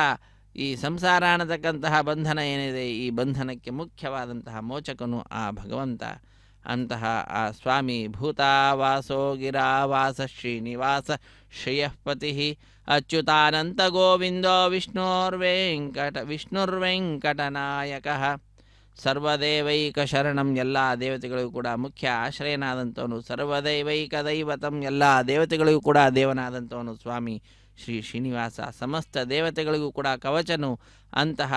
S3: ಈ ಸಂಸಾರ ಅನ್ನತಕ್ಕಂತಹ ಬಂಧನ ಏನಿದೆ, ಈ ಬಂಧನಕ್ಕೆ ಮುಖ್ಯವಾದಂತಹ ಮೋಚಕನು ಆ ಭಗವಂತ. ಅಂತಹ ಆ ಸ್ವಾಮಿ ಭೂತಾವಾಸೋ ಗಿರಾವಾಸ ಶ್ರೀನಿವಾಸ ಶ್ರೇಯಃಪತಿ ಅಚ್ಯುತಾನಂತ ಗೋವಿಂದೋ ವಿಷ್ಣುರ್ವೆಂಕಟನಾಯಕ ಸರ್ವದೇವೈಕ ಶರಣಂ. ಎಲ್ಲ ದೇವತೆಗಳಿಗೂ ಕೂಡ ಮುಖ್ಯ ಆಶ್ರಯನಾದಂಥವನು. ಸರ್ವದೈವೈಕ ದೈವತಂ. ಎಲ್ಲ ದೇವತೆಗಳಿಗೂ ಕೂಡ ದೇವನಾದಂಥವನು ಸ್ವಾಮಿ ಶ್ರೀ ಶ್ರೀನಿವಾಸ. ಸಮಸ್ತ ದೇವತೆಗಳಿಗೂ ಕೂಡ ಕವಚನು. ಅಂತಹ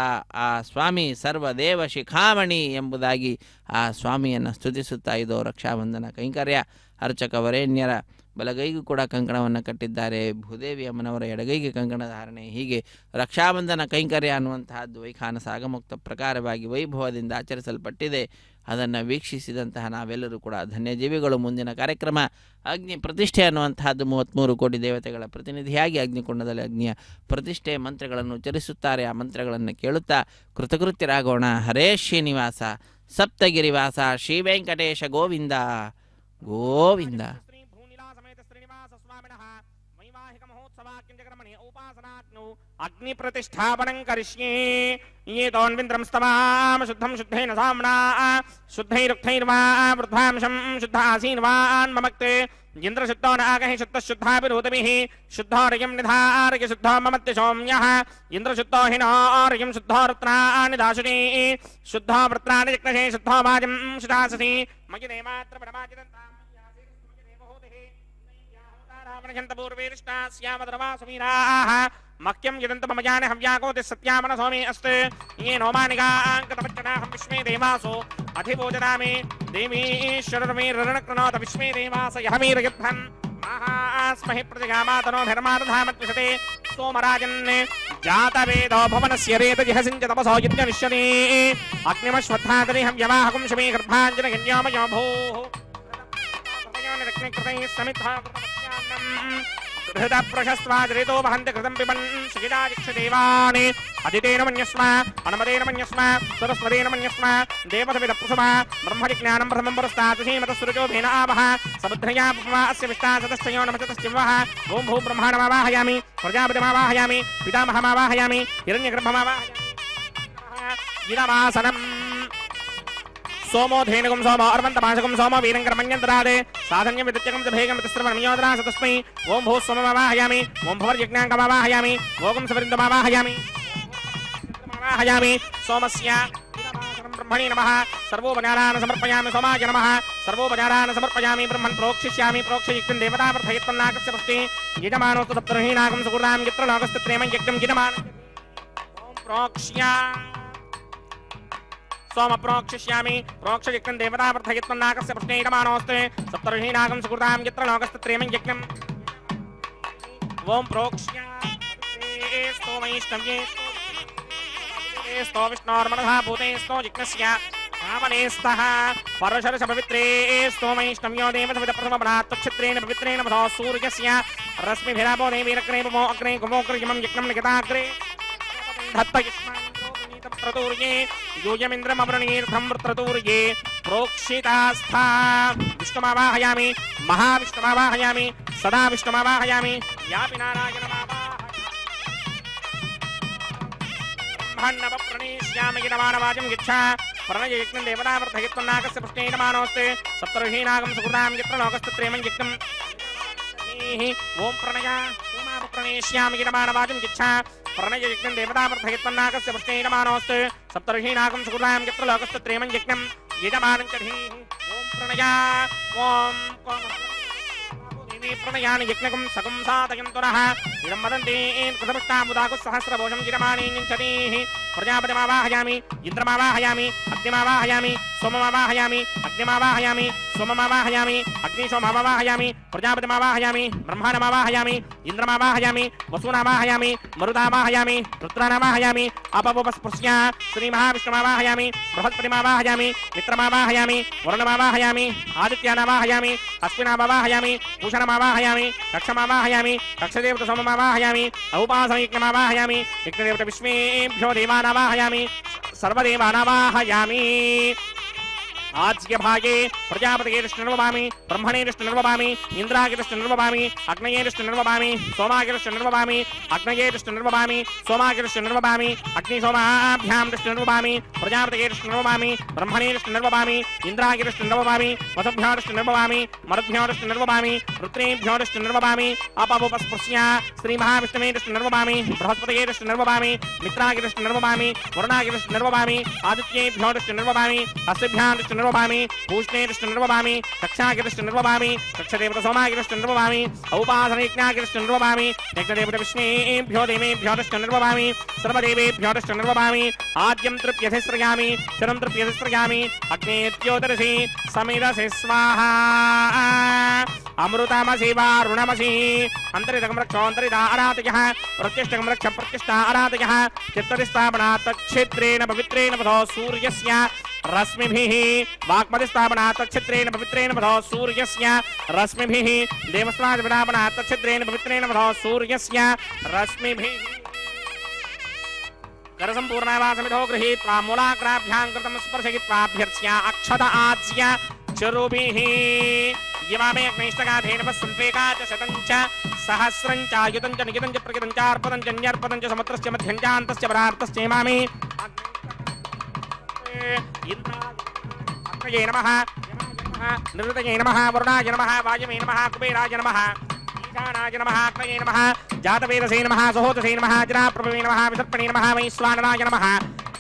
S3: ಆ ಸ್ವಾಮಿ ಸರ್ವದೇವ ಶಿಖಾಮಣಿ ಎಂಬುದಾಗಿ ಆ ಸ್ವಾಮಿಯನ್ನು ಸ್ತುತಿಸುತ್ತಾ ಇದೋ ರಕ್ಷಾಬಂಧನ ಕೈಂಕರ್ಯ. ಅರ್ಚಕ ವರೇಣ್ಯರ ಬಲಗೈಗೂ ಕೂಡ ಕಂಕಣವನ್ನು ಕಟ್ಟಿದ್ದಾರೆ, ಭೂದೇವಿ ಅಮ್ಮನವರ ಎಡಗೈಗೆ ಕಂಕಣ ಧಾರಣೆ. ಹೀಗೆ ರಕ್ಷಾಬಂಧನ ಕೈಂಕರ್ಯ ಅನ್ನುವಂತಹದ್ದು ವೈಖಾನಸ ಆಗಮುಕ್ತ ಪ್ರಕಾರವಾಗಿ ವೈಭವದಿಂದ ಆಚರಿಸಲ್ಪಟ್ಟಿದೆ. ಅದನ್ನು ವೀಕ್ಷಿಸಿದಂತಹ ನಾವೆಲ್ಲರೂ ಕೂಡ ಧನ್ಯಜೀವಿಗಳು. ಮುಂದಿನ ಕಾರ್ಯಕ್ರಮ ಅಗ್ನಿ ಪ್ರತಿಷ್ಠೆ ಅನ್ನುವಂತಹದ್ದು. 33 ಕೋಟಿ ದೇವತೆಗಳ ಪ್ರತಿನಿಧಿಯಾಗಿ ಅಗ್ನಿಕುಂಡದಲ್ಲಿ ಅಗ್ನಿಯ ಪ್ರತಿಷ್ಠೆ ಮಂತ್ರಗಳನ್ನು ಉಚ್ಚರಿಸುತ್ತಾರೆ. ಆ ಮಂತ್ರಗಳನ್ನು ಕೇಳುತ್ತಾ ಕೃತಕೃತ್ಯರಾಗೋಣ. ಹರೇ ಶ್ರೀನಿವಾಸ ಸಪ್ತಗಿರಿವಾಸ ಶ್ರೀ ವೆಂಕಟೇಶ ಗೋವಿಂದ ಗೋವಿಂದ.
S2: ಅಗ್ನಿ ಪ್ರತಿಷ್ಠಾಪನಂ ಕರಿಷ್ಯೇ ಯೇ ತೋನ್ವಿಂದ್ರಂ ಸ್ತವಾಮ ಶುದ್ಧಂ ಶುದ್ಧೇನ ಸಾಮ್ನಾ ಶುದ್ಧೈರುಕ್ತೈರ್ವಾ ವೃದ್ಧಾಂಶಂ ಶುದ್ಧಾಸೀನ್ವಾನ್ ಮಮಕ್ತೆ ಇಂದ್ರ ಶುದ್ಧೋ ನಾಗಹಿ ಶುದ್ಧ ಶುದ್ಧಾಭಿರೋಧಮಿಃ ಶುದ್ಧೋರ್ಯಂ ನಿಧಾರ್ಯ ಶುದ್ಧೋ ಮಮತ್ಯ ಸೌಮ್ಯಃ ಇಂದ್ರ ಶುದ್ಧೋ ಹಿನೋರ್ಯಂ ಶುದ್ಧೋ ರತ್ನಾನಿ ದಾಶುನಿ ಶುದ್ಧೋ ವೃತ್ರಾಣಿ ಜಿಗ್ನಶೇ ಶುದ್ಧೋ ವಾಜಂ ಶುಧಾಸಸಿ ಮಯಿ ದೇಮಾತ್ರ ಪರಮಾಜಿದಂತಾಂ मह्यं यदन्त मम जाने हव्याकोति सत्यामन स्वामी अस्ते ये नोमानिकाङ्कतपच्चनाहं विश्वे देवासो अधिभोजनामि देवीश्वरमे रणकृणोत विश्वे देवास यहमीरयुद्धन् स्वाहास्महि प्रतिगामातनोभिर्मादधामत्विषते सोमराजन् जातवेदो भवनस्य वेदजिहसिञ्च तपसो यज्ञनिष्यते अग्निमश्वत्थातरिहं यवाहकुं शमे गर्भाञ्जनगन्यामयो भूः समित्था हृदा प्रशस्वादरितो वहन्ति कृतं पिबन् श्रीराजिक्षदेवानि अदितेन मन्यस्म अनुमतेन मन्यस्म सरस्वतेन मन्यस्म देवसविदप्रसुमा ब्रह्मजिज्ञानं प्रथमं पुरस्तात् श्रीमतस्सुरजोभेन आवह समुद्रया पुमा अस्य विष्टा सतश्चयो नमस्तस्य वः ॐ भू ब्रह्माणमावाहयामि प्रजापतिमावाहयामि पितामहमावाहयामि हिरण्यगर्भमावाहयामि इदमासनम् सोमो धेनुगं सोमो अर्वन्तमाशकं सोमो वीरङ्करमण्यन्तरादे साधन्यं विदत्यकं च भेगं तिस्रवणमियोदरा सतस्मै ॐ भूः सोममावाहयामि ॐ भवर्यज्ञाङ्गमावाहयामि भोगं सवरिन्दमावाहयामि सोमस्य ब्रह्मणे नमः सर्वोपचारान् समर्पयामि सोमाय नमः सर्वोपचारान् समर्पयामि ब्रह्मन् प्रोक्षिष्यामि प्रोक्षयुक्तं देवता वर्धयत्वन्नाकस्य पुष्टे यजमानोस्तु तप्तर्हीनाकं सुकृतां यत्र नागस्तत्रेमं यज्ञं यजमानं ॐ प्रोक्ष्य सोम प्रोक्षिष्यामि प्रोक्षयुक्तं देवता वर्धयत्वन्नाकस्य पुष्टे यजमानोस्ते सप्तर्षीनागं सुकृतां यत्र नागस्तत्रेमं यज्ञं ॐ प्रोक्ष्य स्तोमैष्णव्ये स्तो विष्णोर्मनः भूते स्तो जिज्ञस्य भावनेस्तः परशरस पवित्रे स्तोमैष्णव्यो देवसविदप्रथमपनात्क्षत्रेण पवित्रेण मधो सूर्यस्य रश्मिभिरापो देवीरग्रेपमो अग्रे गुमोग्रयमं यज्ञं निगताग्रे धत्तयुष्मात्रतूर्ये यूयमिन्द्रमवृणीर्थं वृत्रतूर्ये प्रोक्षितास्था विष्णुमावाहयामि महाविष्णुमावाहयामि सदा विष्णुमावाहयामि यापि नारायणमावाहयामि गिरमाणवाजं गिच्छा प्रणययज्ञं देवतावर्धयत्वन्नाकस्य पुष्टे यजमानोऽस्ते सप्तर्षीनागं सुकृतां यत्र लोकस्तत्रेमं यज्ञं ॐ प्रणय प्रणेष्यामि गिरमाणवाजं गिच्छा प्रणययज्ञं देवतावर्धयत्वन्नाकस्य पुष्टे यजमानोऽस्ते सप्तर्षीनागं सुकृतां यत्र लोकस्तत्रेमं यज्ञं यजमानं च धीः ॐ प्रणय ॐ प्रणयानि यज्ञकं सकं साधयन्तुरः इदं वदन्ति कृतपुष्टामुदाकुः सहस्रभोजं गिरमाणीञ्चतीः प्रजापतिमावाहयामि इन्द्रमावाहयामि अग्निमावाहयामि सोममावाहयामि अग्निमावाहयामि सोममावाहयामि अग्निशोममावाहयामि प्रजापतिमावाहयामि ब्रह्माणमावाहयामि इन्द्रमावाहयामि वसूनावाहयामि मरुदावाहयामि रुद्रानावाहयामि अपवस्पृश्य श्रीमहाविष्णुमावाहयामि बृहस्पतिमावाहयामि मित्रमावाहयामि वरुणमावाहयामि आदित्यानावाहयामि अश्विनामावाहयामि भूषणमावाहयामि कक्षमावाहयामि कक्षदेवतसोममावाहयामि औपासनयज्ञमावाहयामि यज्ञदेवतविश्वेभ्यो देवानावाहयामि सर्वदेवानावाहयामि आज्ञभागे प्रजापतिर्ष्णर्ववामि ब्रह्मणेर्ष्णर्ववामि इन्द्रागिर्ष्णर्ववामि अग्नयेर्ष्णर्ववामि सोमागिर्ष्णर्ववामि अग्नयेर्ष्णर्ववामि सोमागिर्ष्णर्ववामि अग्निसोमाभ्यां दृष्णर्ववामि प्रजापतिर्ष्णर्ववामि ब्रह्मणेर्ष्णर्ववामि इन्द्रागिर्ष्णर्ववामि वसुभ्योर्ष्णर्ववामि मरुद्भ्योर्ष्णर्ववामि रुद्रेभ्योर्ष्णर्ववामि अपवस्पृश्य श्रीमहाविष्णुमेर्ष्णर्ववामि बृहस्पतिर्ष्णर्ववामि मित्रागिर्ष्णर्ववामि वरुणागिर्ष्णर्ववामि आदित्येभ्योर्ष्णर्ववामि अस्यभ्यां निर्वभामि पूष्णेर्ष्णर्वभामि कक्षागिर्ष्णर्वभामि कक्षदेवतसोमागिर्ष्णर्वभामि औपासनयज्ञागिर्ष्णर्वभामि यज्ञदेवतविष्णेभ्यो देवेभ्योर्ष्णर्वभामि सर्वदेवेभ्योर्ष्णर्वभामि आद्यं तृप्यधिस्रयामि शरं तृप्यधिस्रयामि अग्नेत्योदरसि समिरसि स्वाहा अमृतमसि वारुणमसि अन्तरितकं रक्षोऽन्तरिता आराधयः प्रत्यष्टकं रक्ष प्रतिष्ठा आराधयः चित्तदिस्थापना तच्छिद्रेण पवित्रेण वधो सूर्यस्य रश्मिभिः वाक्मदिस्थापना तच्छिद्रेण पवित्रेण वधो सूर्यस्य रश्मिभिः देवस्वादिपदापना तच्छिद्रेण पवित्रेण वधो सूर्यस्य रश्मिभिः करसम्पूर्णावासमिधो गृहीत्वा मूलाग्राभ्यां कृतं स्पर्शयित्वाभ्यर्च्य अक्षत आज्य चरुभिः यवामे अग्नैष्टगाधेन संत्वेका च शतं च सहस्रं च युतं च निगितं च प्रगितं च अर्पतं च न्यर्पतं च समुद्रस्य मध्यं च अन्तस्य परार्थस्य इमामि अग्नये नमः निरुतये नमः वरुणाय नमः वायवे नमः कुबेराय नमः ईशानाय नमः अग्नये नमः जातवेदसे नमः सहोदसे नमः जराप्रभवे नमः विसर्पणे नमः वैश्वानराय नमः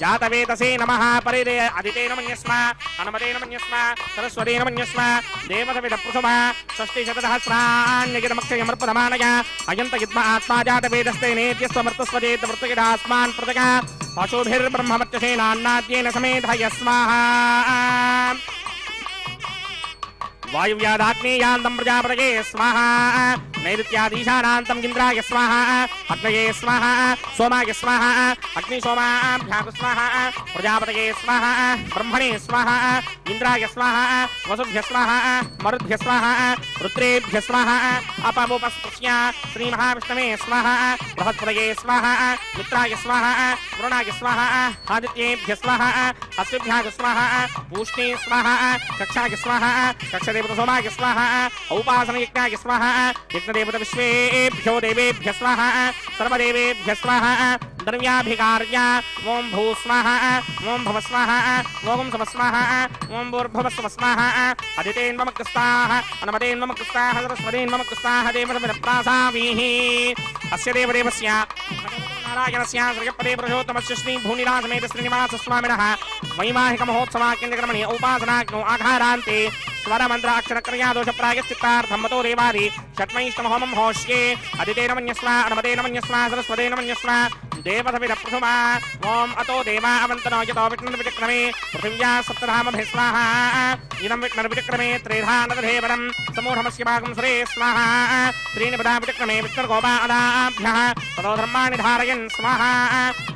S2: जातवेदसे नमः परिदे अदितेन मन्यस्म हनुमतेन मन्यस्म सरस्वतेन मन्यस्म देवसविदप्रसुमः षष्टिशतसहस्राण्यगिरमक्षयमर्पधमानय अयन्त युद्म आत्मा जातवेदस्ते नेत्यस्वमर्तस्वजेत वृत्तगिदास्मान् पृथगा पशुभिर्ब्रह्ममत्यसेनान्नाद्येन समेधयस्माः वायुव्यादाग्नेयान्तं प्रजापतये स्वाहा नैऋत्यादीशानान्तं इन्द्राय स्वाहा अग्नये स्वाहा सोमाय स्वाहा अग्निसोमाभ्यां स्वाहा प्रजापतये स्वाहा ब्रह्मणे स्वाहा इन्द्राय स्वाहा वसुभ्य स्वाहा मरुद्भ्य स्वाहा रुद्रेभ्य स्वाहा अपमुपस्पृश्य श्रीमहाविष्णवे स्वाहा बृहस्पतये स्वाहा मित्राय स्वाहा वरुणाय स्वाहा आदित्येभ्य स्वाहा अश्विभ्याय स्वाहा पूष्णे स्वाहा कक्षाय स्वाहा कक्षदेवतसोमाय स्वाहा औपासनयज्ञाय स्वाहा यज्ञदेवत विश्वेभ्यो देवेभ्य स्वाहा सर्वदेवेभ्य स्वाहा द्रव्याभिकार्य ओं भू स्वाहा ओं भव स्वाहा ओं सव स्वाहा ओं भूर्भुवः स्वः स्वाहा अदितेन्वमकृस्ताः अनुमतेन्वमकृस्ताः सरस्वतीन्वमकृस्ताः देवतमिदप्रासामीः अस्य देवदेवस्य नारायणस्य श्रीपदे पुरुषोत्तमस्य श्री भूनिलासमेत श्रीनिवासस्वामिनः वैवाहिकमहोत्सवाख्यक्रमणे उपासनाग्नौ आघारान्ते स्वरमन्त्र अक्षरक्रिया दोष प्रायश्चित्तार्थं मतो देवादि षट्मैष्टमहोमं होष्ये अदितेन मन्यस्व अनुमतेन मन्यस्व सरस्वतेन मन्यस्व देवतविदप्रथमा ओम अतो देवा अवन्तनो यतो विष्णुर्विचक्रमे पृथिव्या सप्तधामभिः स्वाहा इदं विष्णुर्विचक्रमे त्रिधानदधेवरं समूढमस्य भागं सुरे स्वाहा त्रीणि पदा विचक्रमे विष्णुर्गोपादाभ्यः ततो धर्माणि धारयन् स्वाहा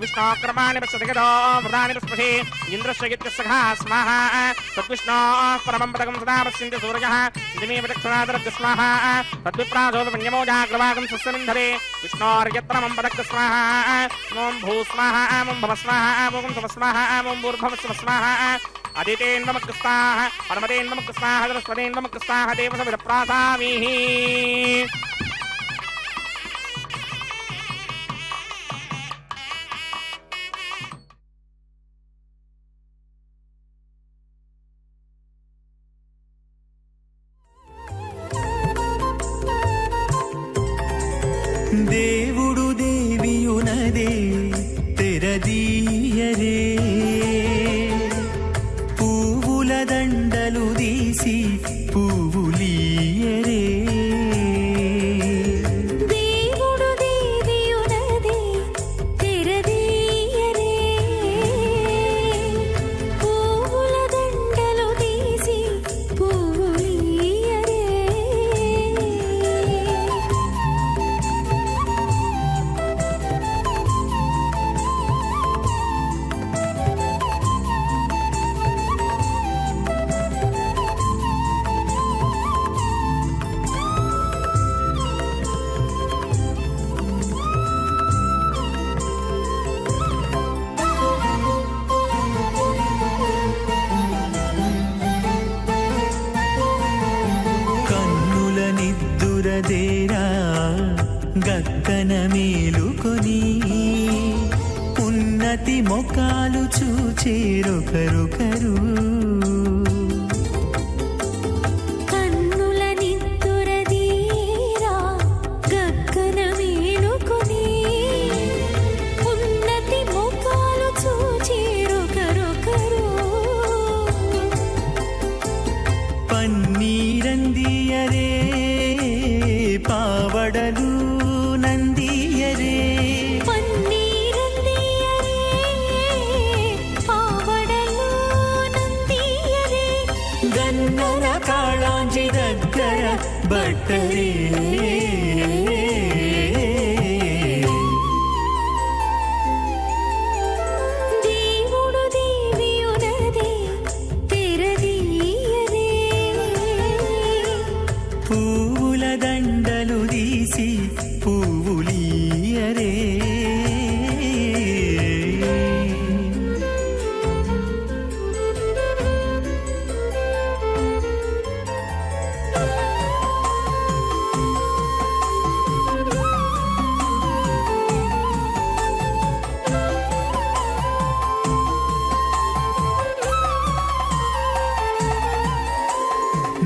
S2: विष्णोक्रमाणि पश्यतिगतो व्रतानि पुष्पसे इन्द्रस्य यज्ञसखा स्वाहा तद्विष्णोः परमं पदकं सदा पश्यन्ति सूर्यः दिमे विचक्षणादरद्य स्वाहा तद्विप्रासोपमन्यमोजाग्रवागं सुस्यमिन्धरे विष्णोर्यत्परमं पदक् स्वाहा ओं भू स्वाहा ओं भव स्वाहा ओं सव स्वाहा ओं भूर्भुवः स्वः स्वाहा अदितेन्वमकृस्ताः अनुमतेन्वमकृस्ताः सरस्वतेन्वमकृस्ताः देवतविदप्रासामीः
S4: దేవుడు దేవియునదే తెరదీయరే పువ్వుల దండలు తీసి పువ్వులీయరే
S5: దేవుడు దేవియునదే తెరదీయరే పువ్వుల దండలు తీసి పువ్వులీయరే
S4: కన్నుల నిద్దురదేరా గక్కన మేలుకొని ఉన్నతి మొకాలు చూచేరొకరొకరు
S5: కన్నుల నిద్దురదీరా గగ్గన మేలుకొని ఉన్నతి ముఖాలు చూచేరొకరొకరు
S4: పన్నీరందియరే పావడలు నందియరే
S5: పన్నీరందియరే పావడలు నందియరే
S4: గన్నర కాళాంజి దగ్గర బట్టరే
S5: దేవుడు దేవియునదే తెరదీయరే
S4: పువ్వుల దండలు తీసి పువ్వులీయరే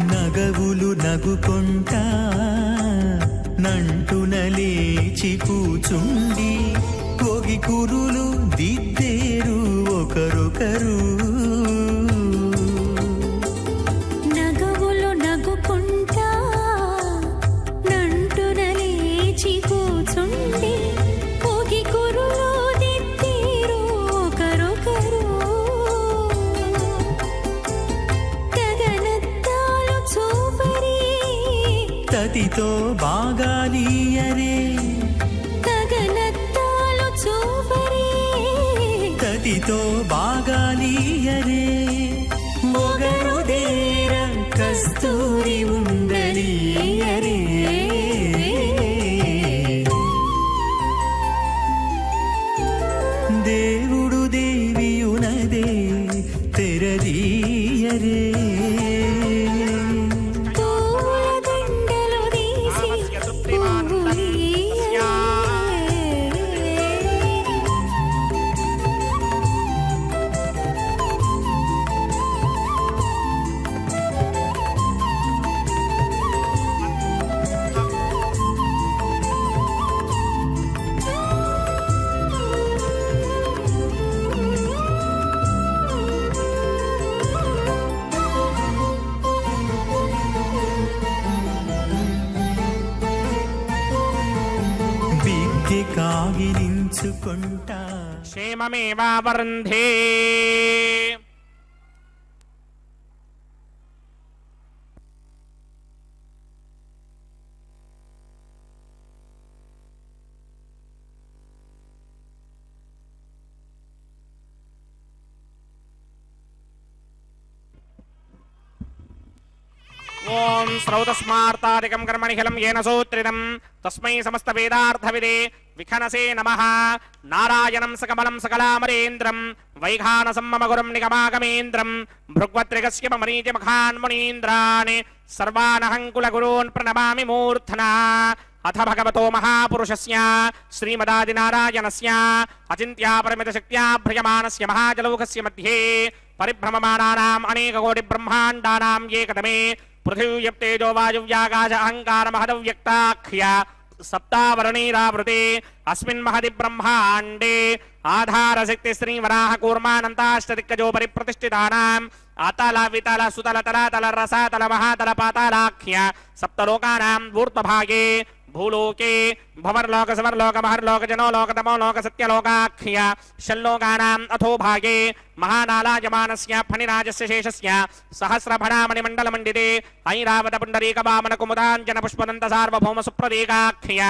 S4: నగవులు నగుకొంటా నంటున లేచి కూచుండి ఒగి కురులు దిద్దేరు ఒకరొకరు
S5: నగవులు నగుకుంటా నంటున లేచి కూచుండి పోగి కురులు దిద్దేరు ఒకరొకరు గగనద్దాలు చూ
S4: తతితో బాగాలీయరే
S5: గగనత్తాలు చూపరే
S4: తతితో బాగాలీయరే మొగరు దేర కస్తూరి ఉండలీయరే దేవుడు దేవియునదే తెరదీయరే
S5: పూల దండలు తీసి పువ్వులీయరే.
S4: విద్య కాగిలించుకుంటా
S2: క్షేమమేవావరుంధే. ఓం శ్రౌతస్మార్తాదికం కర్మణిఖిలం ఏన సూత్రితం తస్మై సమస్త వేదార్థవిదే విఖనసే నమః. నారాయణం సకమలం సకలామరేంద్రం వైఖానసం మమ గురం నిగమాగమేంద్రం భృగ్వత్రిగస్య మరీచి మఖాన్మునీంద్రాన్ సర్వానహంకులగురూన్ ప్రణమామి మూర్ధనా. అథ భగవతో మహాపురుషస్య శ్రీమదాదినారాయణస్య అచింత్యాపరిమితశక్త్యా భ్రయమానస్య మహాజలౌకస్య మధ్యే పరిభ్రమమానానాం అనేకకోటి బ్రహ్మాండానాం ఏకతమే పృథివ్యప్తేజో వాయువ్యాకాశ అహంకార మహదవ్యక్తాఖ్య సప్తావరణీరావృతే అస్మిన్ మహది బ్రహ్మాండే ఆధారశక్తి శ్రీవరాహ కూర్మానంతాష్టదిక్కజో పరిప్రతిష్ఠితానాం అతల వితల సుతల తలాతల రసాతల మహాతల పాతాళాఖ్య సప్తలోకానాం ఊర్ధ్వభాగే భూలోకే భవర్లోక సవర్లోక మహర్లోక జనోలోక తమోలోక సత్యలోకాఖ్య షల్లోకానాం అథో భాగే మహానాలాయమానస్య ఫణిరాజస్య శేషస్య సహస్రఫణామణిమండలమండితే ఐరావత పుండరీక వామన కుముదాంజన పుష్పదంత సార్వభౌమ సుప్రదీకాఖ్య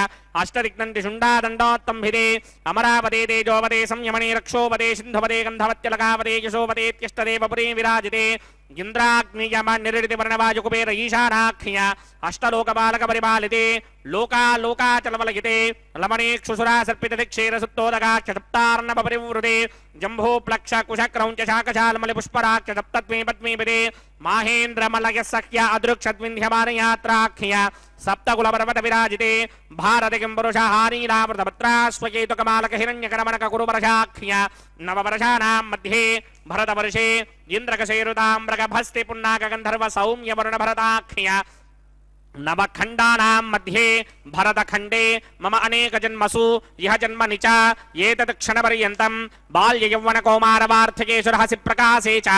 S2: అష్టదిగ్నంది శుండాదండోత్తంభిదే అమరావతే తేజోవతే సంయమనే రక్షోవతే సింధువతే గంధవత్యలకావతే యశోవతేత్యష్టదేవ పురీ విరాజితే ఇంద్రాగ్నియమ నిరిడితి వర్ణవాయుకుబేర ఈశానాఖ్య అష్టలోకపాలక పరిపాలితే లోకాలోకాచలవలయితే లమణేక్షుసురా సర్పిత దిక్షేర సుత్తోదగాక్ష సప్తార్ణవ పరివృతే జంభూ ప్లక్ష కుశ క్రౌంచ శాకశాల్మలి పుష్పరాక్ష సప్తత్వే పద్మీపదే మాహేంద్రమలయ సఖ్య అదృక్షద్వింధ్యమానయాత్రాఖ్య సప్తకుల పర్వత విరాజితే భారతి కిం పురుష హారీరామృతపత్రాశ్వకేతుకమాలక హిరణ్యకరమణక కురువర్షాఖ్య నవవర్షానాం మధ్యే భరతవర్షే ఇంద్రకశేరుతామ్రగభస్తి పున్నాక గంధర్వ సౌమ్య వరుణ భరతాఖ్య నవఖండానాం మధ్యే భరతఖండే మమ అనేక జన్మసు ఇహ జన్మని చ ఏతత్ క్షణపర్యంతం బాల్య యౌవన కౌమార వార్ధకేషు రహసి ప్రకాశే చ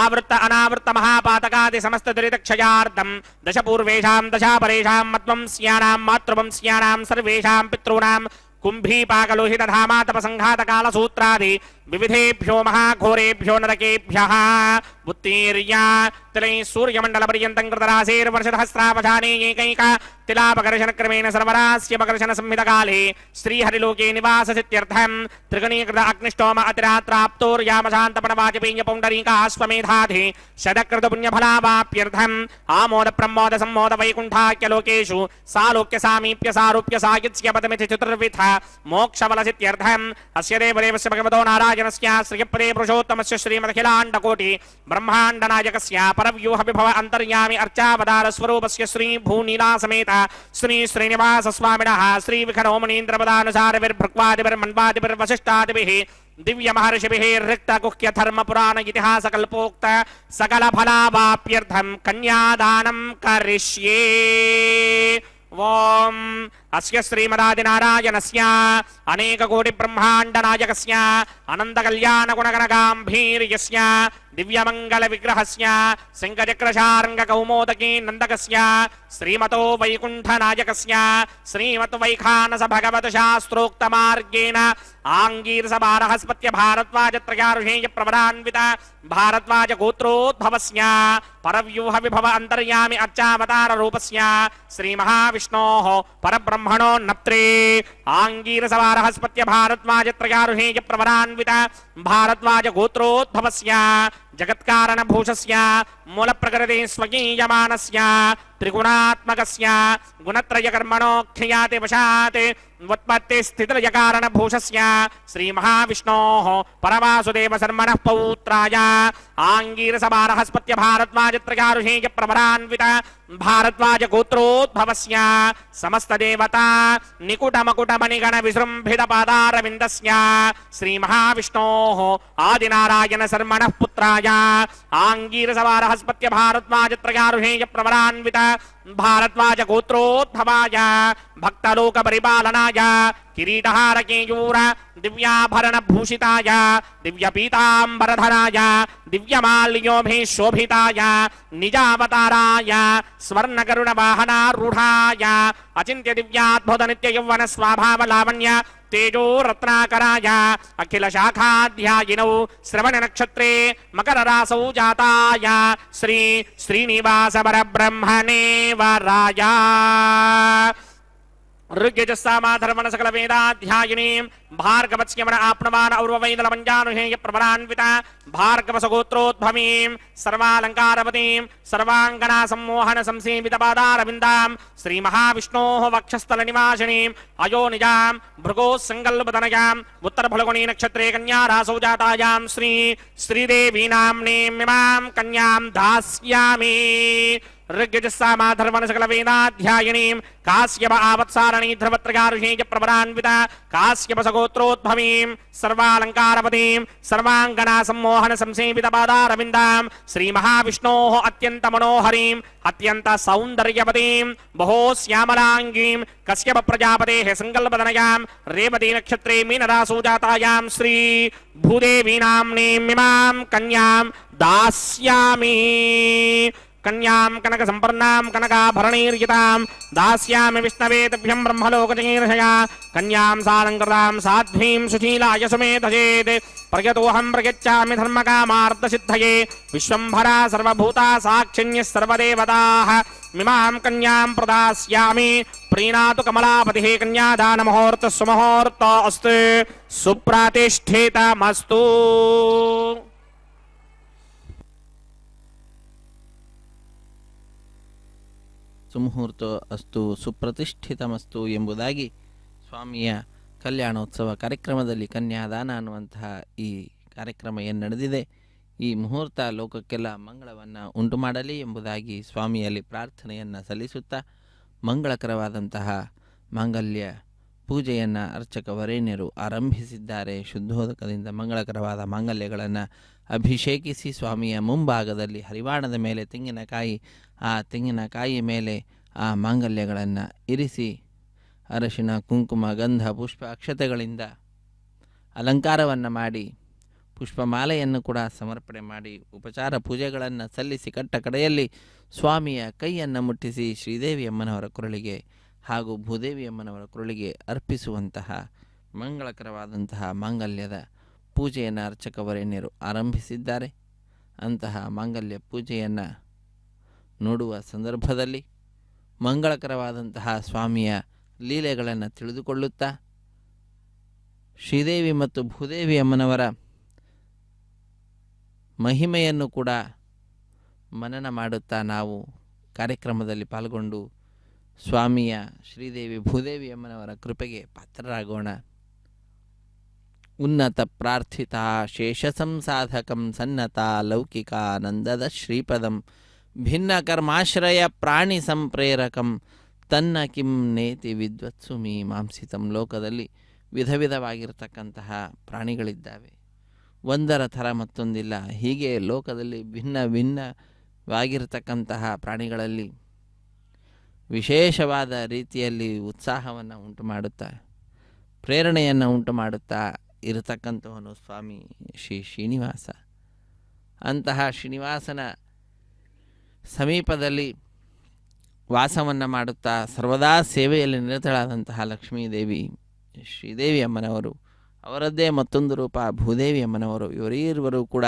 S2: ఆవృత్త అనావృత్త మహాపాతకాది సమస్త దురితక్షయార్థం దశ పూర్వేషాం దశాపరేషాం మద్వంస్యానాం మాతృవంస్యానాం సర్వేషాం పితॄణాం కుంభీపాకలోహిత ధామాతప సంఘాత కాల సూత్రాది వివిధేభ్యో మహాఘోరేభ్యో నరకేభ్యః ఉత్తీర్య తిలై సూర్యమండల పర్యంతం కృతరాశేర్వర్షసహస్రావధానే ఏకైక తిలాపకర్షణ క్రమేణ సర్వరాస్యపకర్షణ సంహితకాలే శ్రీహరిలోకే నివాససిత్యర్థం త్రిగణీకృత అగ్నిష్టోమ అతిరాత్రాప్తోర్యామశాంతపణ వాజపేయ పౌండరీకాశ్వమేధాధి శతకృత పుణ్యఫలావాప్యర్థం ఆమోద ప్రమోద సంమోద వైకుంఠాఖ్యలోకేషు సాలోక్య సామీప్య సారూప్య సాయుధ్య పదమితి చతుర్విధ మోక్షఫలసిత్యర్థం అస్య దేవదేవస్య భగవతో నారాయణస్య శ్రీపదే పురుషోత్తమస్య శ్రీమదఖిలాండకోటి బ్రహ్మాండనాయకస్య పరవ్యూహ విభవ అంతర్యామి అర్చావతార స్వరూపస్య శ్రీ భూనీలాసమేత శ్రీ శ్రీనివాస స్వామినః శ్రీ విఖనోమనీంద్రపదానుసారవిర్భృక్వాదిభిర్వశిష్టాదిభిః దివ్య మహర్షిభిః రిక్త గుహ్య ధర్మ పురాణ ఇతిహాస కల్పోక్త సకల ఫలావాప్యర్థం కన్యాదానం కరిష్యే. ఓం ಅಸ್ಯ ಶ್ರೀಮದಾದಿನಾರಾಯಣಸ್ಯ ಅನೇಕ ಕೋಟಿ ಬ್ರಹ್ಮಾಂಡ ನಾಯಕಸ್ಯ ಅನಂತ ಕಲ್ಯಾಣ ಗುಣಗಣಗಾಂಭೀರ್ಯಸ್ಯ ದಿವ್ಯಮಂಗಲ ವಿಗ್ರಹಸ್ಯ ಸಿಂಹಚಕ್ರಶಾರ್ಂಗ ಕೌಮೋದಕಿ ನಂದಕಸ್ಯ ಶ್ರೀಮತೋ ವೈಕುಂಠ ನಾಯಕಸ್ಯ ಶ್ರೀಮತ್ ವೈಖಾನಸ ಭಗವತ ಶಾಸ್ತ್ರೋಕ್ತ ಮಾರ್ಗೇಣ ಆಂಗೀರಸ ಬಾರಹಸ್ಪತ್ಯ ಭಾರದ್ವಾಜ ತ್ರಯಾರುಷೇಯ ಪ್ರವರಾನ್ವಿತ ಭಾರದ್ವಾಜ ಗೋತ್ರೋದ್ಭವಸ್ಯ ಪರವ್ಯೂಹ ವಿಭವ ಅಂತರ್ಯಾಮಿ ಅರ್ಚಾವತಾರ ರೂಪಸ್ಯ ಶ್ರೀ ಮಹಾವಿಷ್ಣೋಃ ಪರಬ್ರಹ್ಮಣೋ ನಪ್ತ್ರೇ ಆಂಗೀರಸ ಬಾರಹಸ್ಪತ್ಯ ಭಾರದ್ವಾಜ ತ್ರಯಾರುಷೇಯ ಪ್ರವರಾನ್ವಿತ ಭಾರದ್ವಾಜ ಗೋತ್ರೋದ್ಭವಸ್ಯ ಜಗತ್ಕಾರಣ ಭೂಷಸ್ಯ ಮೂಲ ಪ್ರಕೃತಿ ಸ್ವಗೀಯಮಾನಸ್ಯ ತ್ರಿಗುಣಾತ್ಮಕಸ್ಯ ಗುಣತ್ರಯ ಕರ್ಮಣೋಖ್ಯಾತಿ ವಶಾತ್ ವ್ಯುತ್ಪತ್ತಿ ಸ್ಥಿತಿಲಯ ಕಾರಣ ಭೂಷಸ್ಯ ಶ್ರೀ ಮಹಾವಿಷ್ಣೋಃ ಪರವಾಸುದೇವ ಶರ್ಮಣಃ ಪೌತ್ರಾಯ ಆಂಗೀರಸ ಬಾರಹಸ್ಪತ್ಯ ಭಾರದ್ವಾಜ ತ್ರಯಾರುಷೇಯ ಪ್ರವರಾನ್ವಿತ ಭಾರದ್ವಾಜ ಗೋತ್ರೋದ್ಭವಸ್ಯ ಸಮಸ್ತ ದೇವತಾ ನಿಕುಟ ಮಕುಟ ಮಣಿಗಣ ವಿಸೃಂಭಿತ ಪಾದಾರವಿಂದಸ್ಯ ಶ್ರೀ ಮಹಾವಿಷ್ಣೋಃ ಆದಿನಾರಾಯಣ ಶರ್ಮಣಃ ಪುತ್ರಾಯ ಆಂಗೀರಸ ಬಾರಹಸ್ಪತ್ಯ ಭಾರದ್ವಾಜ ತ್ರಯಾರುಷೇಯ ಪ್ರವರಾನ್ವಿತ ಭಾರದ್ವಾಜ ಗೋತ್ರೋದ್ಭವಾಯ ಭಕ್ತಲೋಕ ಪರಿಪಾಲನಾಯ ಕಿರೀಟಹಾರ ಕೇಯೂರ ದಿವ್ಯಾಭರಣ ಭೂಷಿತಾಯ ದಿವ್ಯ ಪೀತಾಂಬರಧರಾಯ ದಿವ್ಯಮಾಲ್ಯೋಭಿಶೋಭಿತಾಯ ನಿಜಾವತಾರಾಯ ಸ್ವರ್ಣಕರುಣ ವಾಹನಾರೂಢಾಯ ಅಚಿಂತ್ಯ ದಿವ್ಯಾದ್ಭುತ ನಿತ್ಯ ಯೌವನ ಸ್ವಭಾವ ಲಾವಣ್ಯ ತೇಜೋ ರತ್ನಾಕರಾಯ ಅಖಿಲ ಶಾಖಾಧ್ಯಾಯಿನೌ ಶ್ರವಣ ನಕ್ಷತ್ರೇ ಮಕರ ರಾಸೌ ಜಾತಾಯ ಶ್ರೀ ಶ್ರೀನಿವಾಸ ಪರಬ್ರಹ್ಮಣೇ ವರಾಯ ಋಗ್ಯಜಸ್ಸಾಮಾಧರ್ಮಣ ಸಕಲ ವೇದಾಧ್ಯಾಯಿನೀಂ ಭಾರ್ಗವತ್ಸ್ಯಮನ ಆಪ್ನವಾನ ಔರ್ವವೈದಲ ಮಂಜಾನುಹೇಯ ಪ್ರವರಾನ್ವಿತ ಭಾರ್ಗವಸ ಗೋತ್ರೋದ್ಭವೀಂ ಸರ್ವಾಲಂಕಾರವತೀಂ ಸರ್ವಾಂಗನಾ ಸಂಮೋಹನ ಸಂಸೇವಿತ ಪಾದಾರವಿಂದಾಂ ಶ್ರೀ ಮಹಾವಿಷ್ಣೋಃ ವಕ್ಷಸ್ಥಲ ನಿವಾಸಿನೀಂ ಅಯೋ ನಿಜಾಂ ಭೃಗೋ ಸಂಕಲ್ಪತನಯಾಂ ಉತ್ತರ ಫಲಗುಣಿ ನಕ್ಷತ್ರೇ ಕನ್ಯಾ ರಾಸೌ ಜಾತಾಯಾಂ ಶ್ರೀ ಶ್ರೀದೇವಿ ನಾಮ್ನೀಂ ಇಮಾಂ ಕನ್ಯಾಂ ದಾಸ್ಯಾಮಿ ಋಗ್ಯಜಸ್ಸಾಮಾಧರ್ಮಣ ಸಕಲ ವೇದಾಧ್ಯಾಯಿನೀಂ ಕಾಶ್ಯಪ ಆವತ್ಸಾರಣೀ ಧ್ರುವತ್ರಗಾರುಷೇಯ ಪ್ರವರಾನ್ವಿತ ಕಾಶ್ಯಪ ಸಗೋತ್ರೋದ್ಭವೀಂ ಸರ್ವಾಲಂಕಾರವತೀಂ ಸರ್ವಾಂಗನಾ ಸಂಮೋಹನ ಸಂಸೇವಿತ ಪಾದಾರವಿಂದಾಂ ಶ್ರೀ ಮಹಾವಿಷ್ಣೋಃ ಅತ್ಯಂತ ಮನೋಹರೀಂ ಅತ್ಯಂತ ಸೌಂದರ್ಯವತೀಂ ಬಹೋ ಶ್ಯಾಮಲಾಂಗೀಂ ಕಶ್ಯಪ ಪ್ರಜಾಪತೇಃ ಸಂಕಲ್ಪತನಯಾಂ ರೇವತಿ ನಕ್ಷತ್ರೇ ಮೀನರಾಸೌ ಜಾತಾಯಾಂ ಶ್ರೀ ಭೂದೇವಿ ನಾಮ್ನೀಂ ಇಮಾಂ ಕನ್ಯಾಂ ದಾಸ್ಯಾಮಿ ಕನ್ಯಾಂ ಕನಕ ಸಂಪರ್ಣಾಂ ಕನಕಾಭರಣೈರ್ಯುತಾಂ ದಾಸ್ಯಾಮಿ ವಿಷ್ಣವೇ ತಭ್ಯಂ ಬ್ರಹ್ಮಲೋಕಜಗೀರ್ಷಯ ಕನ್ಯಾಂ ಸಾಲಂಕೃತಾಂ ಸಾಧ್ವೀಂ ಸುಶೀಲಾಯ ಸಮೇತಜೇತ್ ಪ್ರಯತೋಹಂ ಪ್ರಯಚ್ಚಾಮಿ ಧರ್ಮಕಾಮಾರ್ಥಸಿದ್ಧಯೇ ವಿಶ್ವಂಭರಾ ಸರ್ವಭೂತಾ ಸಾಕ್ಷಿಣ್ಯಃ ಸರ್ವದೇವತಾಃ ಮಿಮಾಂ ಕನ್ಯಾಂ ಪ್ರದಾಸ್ಯಾಮಿ ಪ್ರೀಣಾತು ಕಮಲಾಪತಿಃ ಕನ್ಯಾದಾನ ಮುಹೂರ್ತ ಸುಮುಹೂರ್ತ ಅಸ್ತು ಸುಪ್ರತಿಷ್ಠಿತಮಸ್ತು.
S3: ಸುಮುಹೂರ್ತ ಅಸ್ತು ಸುಪ್ರತಿಷ್ಠಿತಮಸ್ತು ಎಂಬುದಾಗಿ ಸ್ವಾಮಿಯ ಕಲ್ಯಾಣೋತ್ಸವ ಕಾರ್ಯಕ್ರಮದಲ್ಲಿ ಕನ್ಯಾದಾನ ಅನ್ನುವಂತಹ ಈ ಕಾರ್ಯಕ್ರಮ ಏನು ನಡೆದಿದೆ, ಈ ಮುಹೂರ್ತ ಲೋಕಕ್ಕೆಲ್ಲ ಮಂಗಳವನ್ನು ಉಂಟು ಮಾಡಲಿ ಎಂಬುದಾಗಿ ಸ್ವಾಮಿಯಲ್ಲಿ ಪ್ರಾರ್ಥನೆಯನ್ನು ಸಲ್ಲಿಸುತ್ತಾ ಮಂಗಳಕರವಾದಂತಹ ಮಾಂಗಲ್ಯ ಪೂಜೆಯನ್ನು ಅರ್ಚಕ ವರೇಣ್ಯರು ಆರಂಭಿಸಿದ್ದಾರೆ. ಶುದ್ಧೋದಕದಿಂದ ಮಂಗಳಕರವಾದ ಮಾಂಗಲ್ಯಗಳನ್ನು ಅಭಿಷೇಕಿಸಿ ಸ್ವಾಮಿಯ ಮುಂಭಾಗದಲ್ಲಿ ಹರಿವಾಣದ ಮೇಲೆ ತೆಂಗಿನಕಾಯಿ, ಆ ತೆಂಗಿನಕಾಯಿ ಮೇಲೆ ಆ ಮಾಂಗಲ್ಯಗಳನ್ನು ಇರಿಸಿ ಅರಶಿನ ಕುಂಕುಮ ಗಂಧ ಪುಷ್ಪ ಅಕ್ಷತೆಗಳಿಂದ ಅಲಂಕಾರವನ್ನು ಮಾಡಿ ಪುಷ್ಪಮಾಲೆಯನ್ನು ಕೂಡ ಸಮರ್ಪಣೆ ಮಾಡಿ ಉಪಚಾರ ಪೂಜೆಗಳನ್ನು ಸಲ್ಲಿಸಿ ಕಟ್ಟ ಕಡೆಯಲ್ಲಿ ಸ್ವಾಮಿಯ ಕೈಯನ್ನು ಮುಟ್ಟಿಸಿ ಶ್ರೀದೇವಿಯಮ್ಮನವರ ಕೊರಳಿಗೆ ಹಾಗೂ ಭೂದೇವಿಯಮ್ಮನವರ ಕೊರಳಿಗೆ ಅರ್ಪಿಸುವಂತಹ ಮಂಗಳಕರವಾದಂತಹ ಮಾಂಗಲ್ಯದ ಪೂಜೆಯನ್ನು ಅರ್ಚಕ ವರೇಣ್ಯರು ಆರಂಭಿಸಿದ್ದಾರೆ. ಅಂತಹ ಮಾಂಗಲ್ಯ ಪೂಜೆಯನ್ನು ನೋಡುವ ಸಂದರ್ಭದಲ್ಲಿ ಮಂಗಳಕರವಾದಂತಹ ಸ್ವಾಮಿಯ ಲೀಲೆಗಳನ್ನು ತಿಳಿದುಕೊಳ್ಳುತ್ತಾ ಶ್ರೀದೇವಿ ಮತ್ತು ಭೂದೇವಿ ಅಮ್ಮನವರ ಮಹಿಮೆಯನ್ನು ಕೂಡ ಮನನ ಮಾಡುತ್ತಾ ನಾವು ಕಾರ್ಯಕ್ರಮದಲ್ಲಿ ಪಾಲ್ಗೊಂಡು ಸ್ವಾಮಿಯ ಶ್ರೀದೇವಿ ಭೂದೇವಿ ಅಮ್ಮನವರ ಕೃಪೆಗೆ ಪಾತ್ರರಾಗೋಣ. ಉನ್ನತ ಪ್ರಾರ್ಥಿತಾ ಶೇಷ ಸಂಸಾಧಕಂ ಸನ್ನತ ಲೌಕಿಕಾನಂದದ ಶ್ರೀಪದಂ ಭಿನ್ನ ಕರ್ಮಾಶ್ರಯ ಪ್ರಾಣಿ ಸಂಪ್ರೇರಕಂ ತನ್ನ ಕಿಂ ನೇತಿ ವಿದ್ವತ್ಸು ಮೀಮಾಂಸಿತಂ. ಲೋಕದಲ್ಲಿ ವಿಧ ವಿಧವಾಗಿರತಕ್ಕಂತಹ ಪ್ರಾಣಿಗಳಿದ್ದಾವೆ, ಒಂದರ ಥರ ಮತ್ತೊಂದಿಲ್ಲ. ಹೀಗೆ ಲೋಕದಲ್ಲಿ ಭಿನ್ನ ಭಿನ್ನವಾಗಿರತಕ್ಕಂತಹ ಪ್ರಾಣಿಗಳಲ್ಲಿ ವಿಶೇಷವಾದ ರೀತಿಯಲ್ಲಿ ಉತ್ಸಾಹವನ್ನು ಉಂಟು ಮಾಡುತ್ತಾ ಪ್ರೇರಣೆಯನ್ನು ಉಂಟು ಮಾಡುತ್ತಾ ಇರತಕ್ಕಂಥವನು ಸ್ವಾಮಿ ಶ್ರೀ ಶ್ರೀನಿವಾಸ. ಅಂತಹ ಶ್ರೀನಿವಾಸನ ಸಮೀಪದಲ್ಲಿ ವಾಸವನ್ನು ಮಾಡುತ್ತಾ ಸರ್ವದಾ ಸೇವೆಯಲ್ಲಿ ನಿರತಳಾದಂತಹ ಲಕ್ಷ್ಮೀದೇವಿ ಶ್ರೀದೇವಿ ಅಮ್ಮನವರು, ಅವರದ್ದೇ ಮತ್ತೊಂದು ರೂಪ ಭೂದೇವಿ ಅಮ್ಮನವರು, ಇವರೀರುವರು ಕೂಡ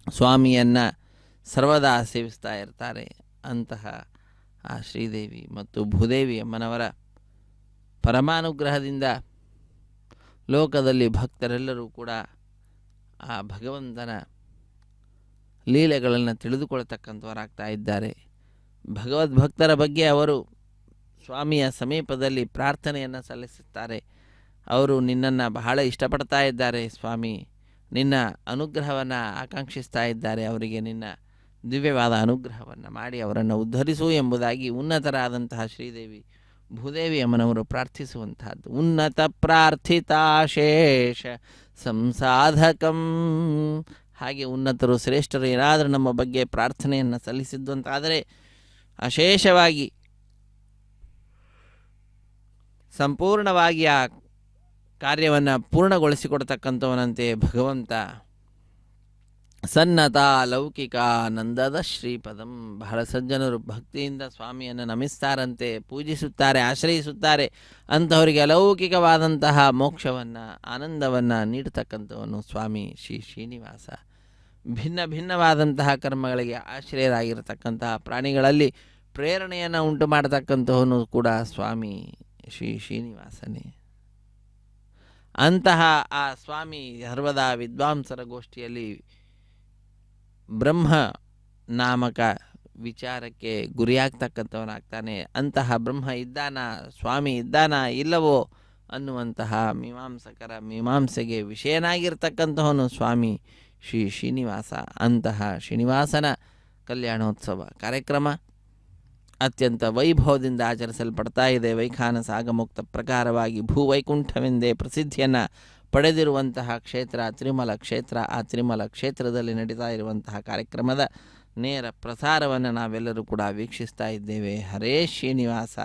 S3: ಸ್ವಾಮಿಯನ್ನು ಸರ್ವದಾ ಸೇವಿಸ್ತಾ ಇರ್ತಾರೆ. ಅಂತಹ ಆ ಶ್ರೀದೇವಿ ಮತ್ತು ಭೂದೇವಿ ಅಮ್ಮನವರ ಪರಮಾನುಗ್ರಹದಿಂದ ಲೋಕದಲ್ಲಿ ಭಕ್ತರೆಲ್ಲರೂ ಕೂಡ ಆ ಭಗವಂತನ ಲೀಲೆಗಳನ್ನು ತಿಳಿದುಕೊಳ್ತಕ್ಕಂಥವರಾಗ್ತಾ ಇದ್ದಾರೆ. ಭಗವದ್ಭಕ್ತರ ಬಗ್ಗೆ ಅವರು ಸ್ವಾಮಿಯ ಸಮೀಪದಲ್ಲಿ ಪ್ರಾರ್ಥನೆಯನ್ನು ಸಲ್ಲಿಸುತ್ತಾರೆ. ಅವರು ನಿನ್ನನ್ನು ಬಹಳ ಇಷ್ಟಪಡ್ತಾ ಇದ್ದಾರೆ ಸ್ವಾಮಿ, ನಿನ್ನ ಅನುಗ್ರಹವನ್ನು ಆಕಾಂಕ್ಷಿಸ್ತಾ ಇದ್ದಾರೆ. ಅವರಿಗೆ ನಿನ್ನ ದಿವ್ಯವಾದ ಅನುಗ್ರಹವನ್ನು ಮಾಡಿ ಅವರನ್ನು ಉದ್ಧರಿಸು ಎಂಬುದಾಗಿ ಉನ್ನತರಾದಂತಹ ಶ್ರೀದೇವಿ ಭೂದೇವಿ ಅಮ್ಮನವರು ಪ್ರಾರ್ಥಿಸುವಂತಹದ್ದು. ಉನ್ನತ ಪ್ರಾರ್ಥಿತಾಶೇಷ ಸಂಸಾಧಕಂ. ಹಾಗೆ ಉನ್ನತರು ಶ್ರೇಷ್ಠರು ಏನಾದರೂ ನಮ್ಮ ಬಗ್ಗೆ ಪ್ರಾರ್ಥನೆಯನ್ನು ಸಲ್ಲಿಸಿದ್ದು ಅಂತಾದರೆ ಅಶೇಷವಾಗಿ ಸಂಪೂರ್ಣವಾಗಿ ಆ ಕಾರ್ಯವನ್ನು ಪೂರ್ಣಗೊಳಿಸಿಕೊಡ್ತಕ್ಕಂಥವನಂತೆ ಭಗವಂತ ಸನ್ನತ ಲೌಕಿಕ ನಂದದ ಶ್ರೀಪದಂ. ಬಹಳ ಸಜ್ಜನರು ಭಕ್ತಿಯಿಂದ ಸ್ವಾಮಿಯನ್ನು ನಮಿಸ್ತಾರಂತೆ, ಪೂಜಿಸುತ್ತಾರೆ, ಆಶ್ರಯಿಸುತ್ತಾರೆ. ಅಂಥವರಿಗೆ ಅಲೌಕಿಕವಾದಂತಹ ಮೋಕ್ಷವನ್ನು ಆನಂದವನ್ನು ನೀಡತಕ್ಕಂಥವನು ಸ್ವಾಮಿ ಶ್ರೀ ಶ್ರೀನಿವಾಸ. ಭಿನ್ನ ಭಿನ್ನವಾದಂತಹ ಕರ್ಮಗಳಿಗೆ ಆಶ್ರಯರಾಗಿರತಕ್ಕಂತಹ ಪ್ರಾಣಿಗಳಲ್ಲಿ ಪ್ರೇರಣೆಯನ್ನು ಉಂಟು ಮಾಡತಕ್ಕಂಥವನು ಕೂಡ ಸ್ವಾಮಿ ಶ್ರೀ ಶ್ರೀನಿವಾಸನೇ. ಅಂತಹ ಆ ಸ್ವಾಮಿ ಸರ್ವದಾ ವಿದ್ವಾಂಸರ ಗೋಷ್ಠಿಯಲ್ಲಿ ಬ್ರಹ್ಮ ನಾಮಕ ವಿಚಾರಕ್ಕೆ ಗುರಿಯಾಗ್ತಕ್ಕಂಥವನಾಗ್ತಾನೆ. ಅಂತಹ ಬ್ರಹ್ಮ ಇದ್ದಾನ, ಸ್ವಾಮಿ ಇದ್ದಾನ ಇಲ್ಲವೋ ಅನ್ನುವಂತಹ ಮೀಮಾಂಸಕರ ಮೀಮಾಂಸೆಗೆ ವಿಷಯನಾಗಿರ್ತಕ್ಕಂಥವನು ಸ್ವಾಮಿ ಶ್ರೀ ಶ್ರೀನಿವಾಸ. ಅಂತಹ ಶ್ರೀನಿವಾಸನ ಕಲ್ಯಾಣೋತ್ಸವ ಕಾರ್ಯಕ್ರಮ ಅತ್ಯಂತ ವೈಭವದಿಂದ ಆಚರಿಸಲ್ಪಡ್ತಾ ಇದೆ. ವೈಖಾನಸ ಆಗಮುಕ್ತ ಪ್ರಕಾರವಾಗಿ ಭೂವೈಕುಂಠವೆಂದೇ ಪ್ರಸಿದ್ಧಿಯನ್ನು ಪಡೆದಿರುವಂತಹ ಕ್ಷೇತ್ರ ತಿರುಮಲ ಕ್ಷೇತ್ರ. ಆ ತಿರುಮಲ ಕ್ಷೇತ್ರದಲ್ಲಿ ನಡೀತಾ ಇರುವಂತಹ ಕಾರ್ಯಕ್ರಮದ ನೇರ ಪ್ರಸಾರವನ್ನು ನಾವೆಲ್ಲರೂ ಕೂಡ ವೀಕ್ಷಿಸ್ತಾ ಇದ್ದೇವೆ. ಹರೇ ಶ್ರೀನಿವಾಸ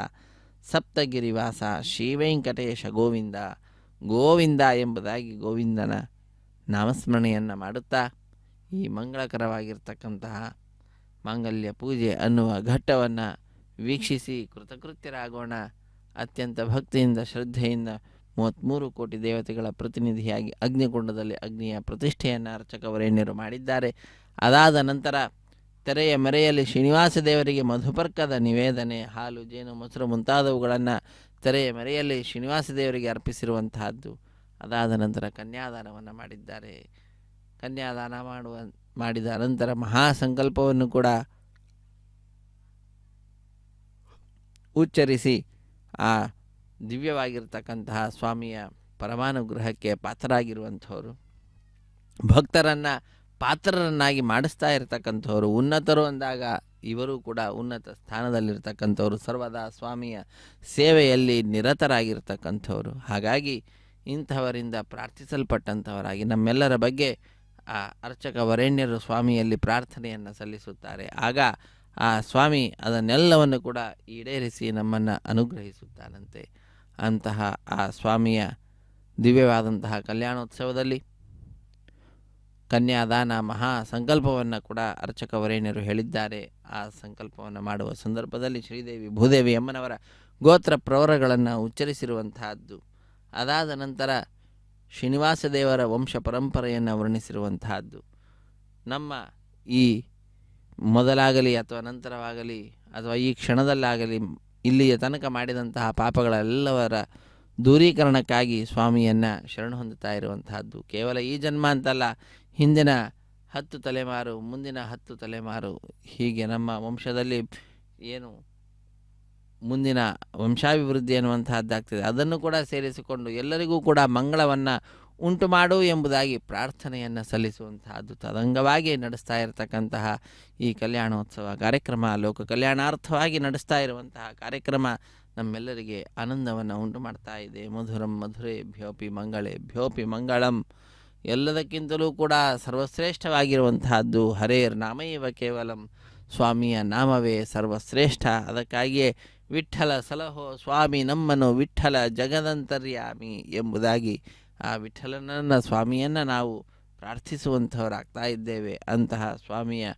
S3: ಸಪ್ತಗಿರಿವಾಸ ಶ್ರೀ ವೆಂಕಟೇಶ ಗೋವಿಂದ ಗೋವಿಂದ ಎಂಬುದಾಗಿ ಗೋವಿಂದನ ನಾಮಸ್ಮರಣೆಯನ್ನು ಮಾಡುತ್ತಾ ಈ ಮಂಗಳಕರವಾಗಿರ್ತಕ್ಕಂತಹ ಮಾಂಗಲ್ಯ ಪೂಜೆ ಅನ್ನುವ ಘಟ್ಟವನ್ನು ವೀಕ್ಷಿಸಿ ಕೃತಕೃತ್ಯರಾಗೋಣ. ಅತ್ಯಂತ ಭಕ್ತಿಯಿಂದ ಶ್ರದ್ಧೆಯಿಂದ 33 ಕೋಟಿ ದೇವತೆಗಳ ಪ್ರತಿನಿಧಿಯಾಗಿ ಅಗ್ನಿಕುಂಡದಲ್ಲಿ ಅಗ್ನಿಯ ಪ್ರತಿಷ್ಠೆಯನ್ನು ಅರ್ಚಕವರೇಣ್ಯರು ಮಾಡಿದ್ದಾರೆ. ಅದಾದ ನಂತರ ತೆರೆಯ ಮರೆಯಲ್ಲಿ ಶ್ರೀನಿವಾಸ ದೇವರಿಗೆ ಮಧುಪರ್ಕದ ನಿವೇದನೆ, ಹಾಲು ಜೇನು ಮೊಸರು ಮುಂತಾದವುಗಳನ್ನು ತೆರೆಯ ಮರೆಯಲ್ಲಿ ಶ್ರೀನಿವಾಸ ದೇವರಿಗೆ ಅರ್ಪಿಸಿರುವಂತಹದ್ದು. ಅದಾದ ನಂತರ ಕನ್ಯಾದಾನವನ್ನು ಮಾಡಿದ್ದಾರೆ. ಕನ್ಯಾದಾನ ಮಾಡಿದ ಅನಂತರ ಮಹಾಸಂಕಲ್ಪವನ್ನು ಕೂಡ ಉಚ್ಚರಿಸಿ ಆ ದಿವ್ಯವಾಗಿರ್ತಕ್ಕಂತಹ ಸ್ವಾಮಿಯ ಪರಮಾನುಗ್ರಹಕ್ಕೆ ಪಾತ್ರರಾಗಿರುವಂಥವರು, ಭಕ್ತರನ್ನು ಪಾತ್ರರನ್ನಾಗಿ ಮಾಡಿಸ್ತಾ ಇರತಕ್ಕಂಥವ್ರು, ಉನ್ನತರು ಅಂದಾಗ ಇವರು ಕೂಡ ಉನ್ನತ ಸ್ಥಾನದಲ್ಲಿರ್ತಕ್ಕಂಥವ್ರು, ಸರ್ವದಾ ಸ್ವಾಮಿಯ ಸೇವೆಯಲ್ಲಿ ನಿರತರಾಗಿರ್ತಕ್ಕಂಥವ್ರು. ಹಾಗಾಗಿ ಇಂಥವರಿಂದ ಪ್ರಾರ್ಥಿಸಲ್ಪಟ್ಟಂಥವರಾಗಿ ನಮ್ಮೆಲ್ಲರ ಬಗ್ಗೆ ಆ ಅರ್ಚಕ ವರೇಣ್ಯರು ಸ್ವಾಮಿಯಲ್ಲಿ ಪ್ರಾರ್ಥನೆಯನ್ನು ಸಲ್ಲಿಸುತ್ತಾರೆ. ಆಗ ಆ ಸ್ವಾಮಿ ಅದನ್ನೆಲ್ಲವನ್ನು ಕೂಡ ಈಡೇರಿಸಿ ನಮ್ಮನ್ನು ಅನುಗ್ರಹಿಸುತ್ತಾನಂತೆ. ಅಂತಹ ಆ ಸ್ವಾಮಿಯ ದಿವ್ಯವಾದಂತಹ ಕಲ್ಯಾಣೋತ್ಸವದಲ್ಲಿ ಕನ್ಯಾದಾನ ಮಹಾ ಸಂಕಲ್ಪವನ್ನು ಕೂಡ ಅರ್ಚಕ ವರೇಣ್ಯರು ಹೇಳಿದ್ದಾರೆ. ಆ ಸಂಕಲ್ಪವನ್ನು ಮಾಡುವ ಸಂದರ್ಭದಲ್ಲಿ ಶ್ರೀದೇವಿ ಭೂದೇವಿ ಅಮ್ಮನವರ ಗೋತ್ರ ಪ್ರವರಗಳನ್ನು ಉಚ್ಚರಿಸಿರುವಂತಹದ್ದು. ಅದಾದ ನಂತರ ಶ್ರೀನಿವಾಸ ದೇವರ ವಂಶ ಪರಂಪರೆಯನ್ನು ವರ್ಣಿಸಿರುವಂತಹದ್ದು. ನಮ್ಮ ಈ ಮೊದಲಾಗಲಿ ಅಥವಾ ನಂತರವಾಗಲಿ ಅಥವಾ ಈ ಕ್ಷಣದಲ್ಲಾಗಲಿ ಇಲ್ಲಿಯ ತನಕ ಮಾಡಿದಂತಹ ಪಾಪಗಳೆಲ್ಲವರ ದೂರೀಕರಣಕ್ಕಾಗಿ ಸ್ವಾಮಿಯನ್ನು ಶರಣು ಹೊಂದುತ್ತಾ ಇರುವಂತಹದ್ದು. ಕೇವಲ ಈ ಜನ್ಮ ಅಂತಲ್ಲ, ಹಿಂದಿನ 10 ತಲೆಮಾರು, ಮುಂದಿನ 10 ತಲೆಮಾರು, ಹೀಗೆ ನಮ್ಮ ವಂಶದಲ್ಲಿ ಏನು ಮುಂದಿನ ವಂಶಾಭಿವೃದ್ಧಿ ಅನ್ನುವಂತಹದ್ದಾಗ್ತದೆ, ಅದನ್ನು ಕೂಡ ಸೇರಿಸಿಕೊಂಡು ಎಲ್ಲರಿಗೂ ಕೂಡ ಮಂಗಳವನ್ನು ಉಂಟು ಮಾಡು ಎಂಬುದಾಗಿ ಪ್ರಾರ್ಥನೆಯನ್ನು ಸಲ್ಲಿಸುವಂತಹದ್ದು. ತದಂಗವಾಗಿ ನಡೆಸ್ತಾ ಇರತಕ್ಕಂತಹ ಈ ಕಲ್ಯಾಣೋತ್ಸವ ಕಾರ್ಯಕ್ರಮ, ಲೋಕ ಕಲ್ಯಾಣಾರ್ಥವಾಗಿ ನಡೆಸ್ತಾ ಇರುವಂತಹ ಕಾರ್ಯಕ್ರಮ ನಮ್ಮೆಲ್ಲರಿಗೆ ಆನಂದವನ್ನು ಉಂಟು ಮಾಡ್ತಾ ಇದೆ. ಮಧುರಂ ಮಧುರೇಭ್ಯೋಪಿ ಮಂಗಳೇಭ್ಯೋಪಿ ಮಂಗಳಂ. ಎಲ್ಲದಕ್ಕಿಂತಲೂ ಕೂಡ ಸರ್ವಶ್ರೇಷ್ಠವಾಗಿರುವಂತಹದ್ದು ಹರೇರ್ ನಾಮೈವ ಕೇವಲಂ ಸ್ವಾಮಿಯ ನಾಮವೇ ಸರ್ವಶ್ರೇಷ್ಠ. ಅದಕ್ಕಾಗಿಯೇ ವಿಠ್ಠಲ ಸಲಹೋ ಸ್ವಾಮಿ ನಮ್ಮನು ವಿಠ್ಠಲ ಜಗದಂತರ್ಯಾಮಿ ಎಂಬುದಾಗಿ ಆ ವಿಠ್ಠಲನನ್ನು ಸ್ವಾಮಿಯನ್ನು ನಾವು ಪ್ರಾರ್ಥಿಸುವಂಥವರಾಗ್ತಾ ಇದ್ದೇವೆ. ಅಂತಹ ಸ್ವಾಮಿಯ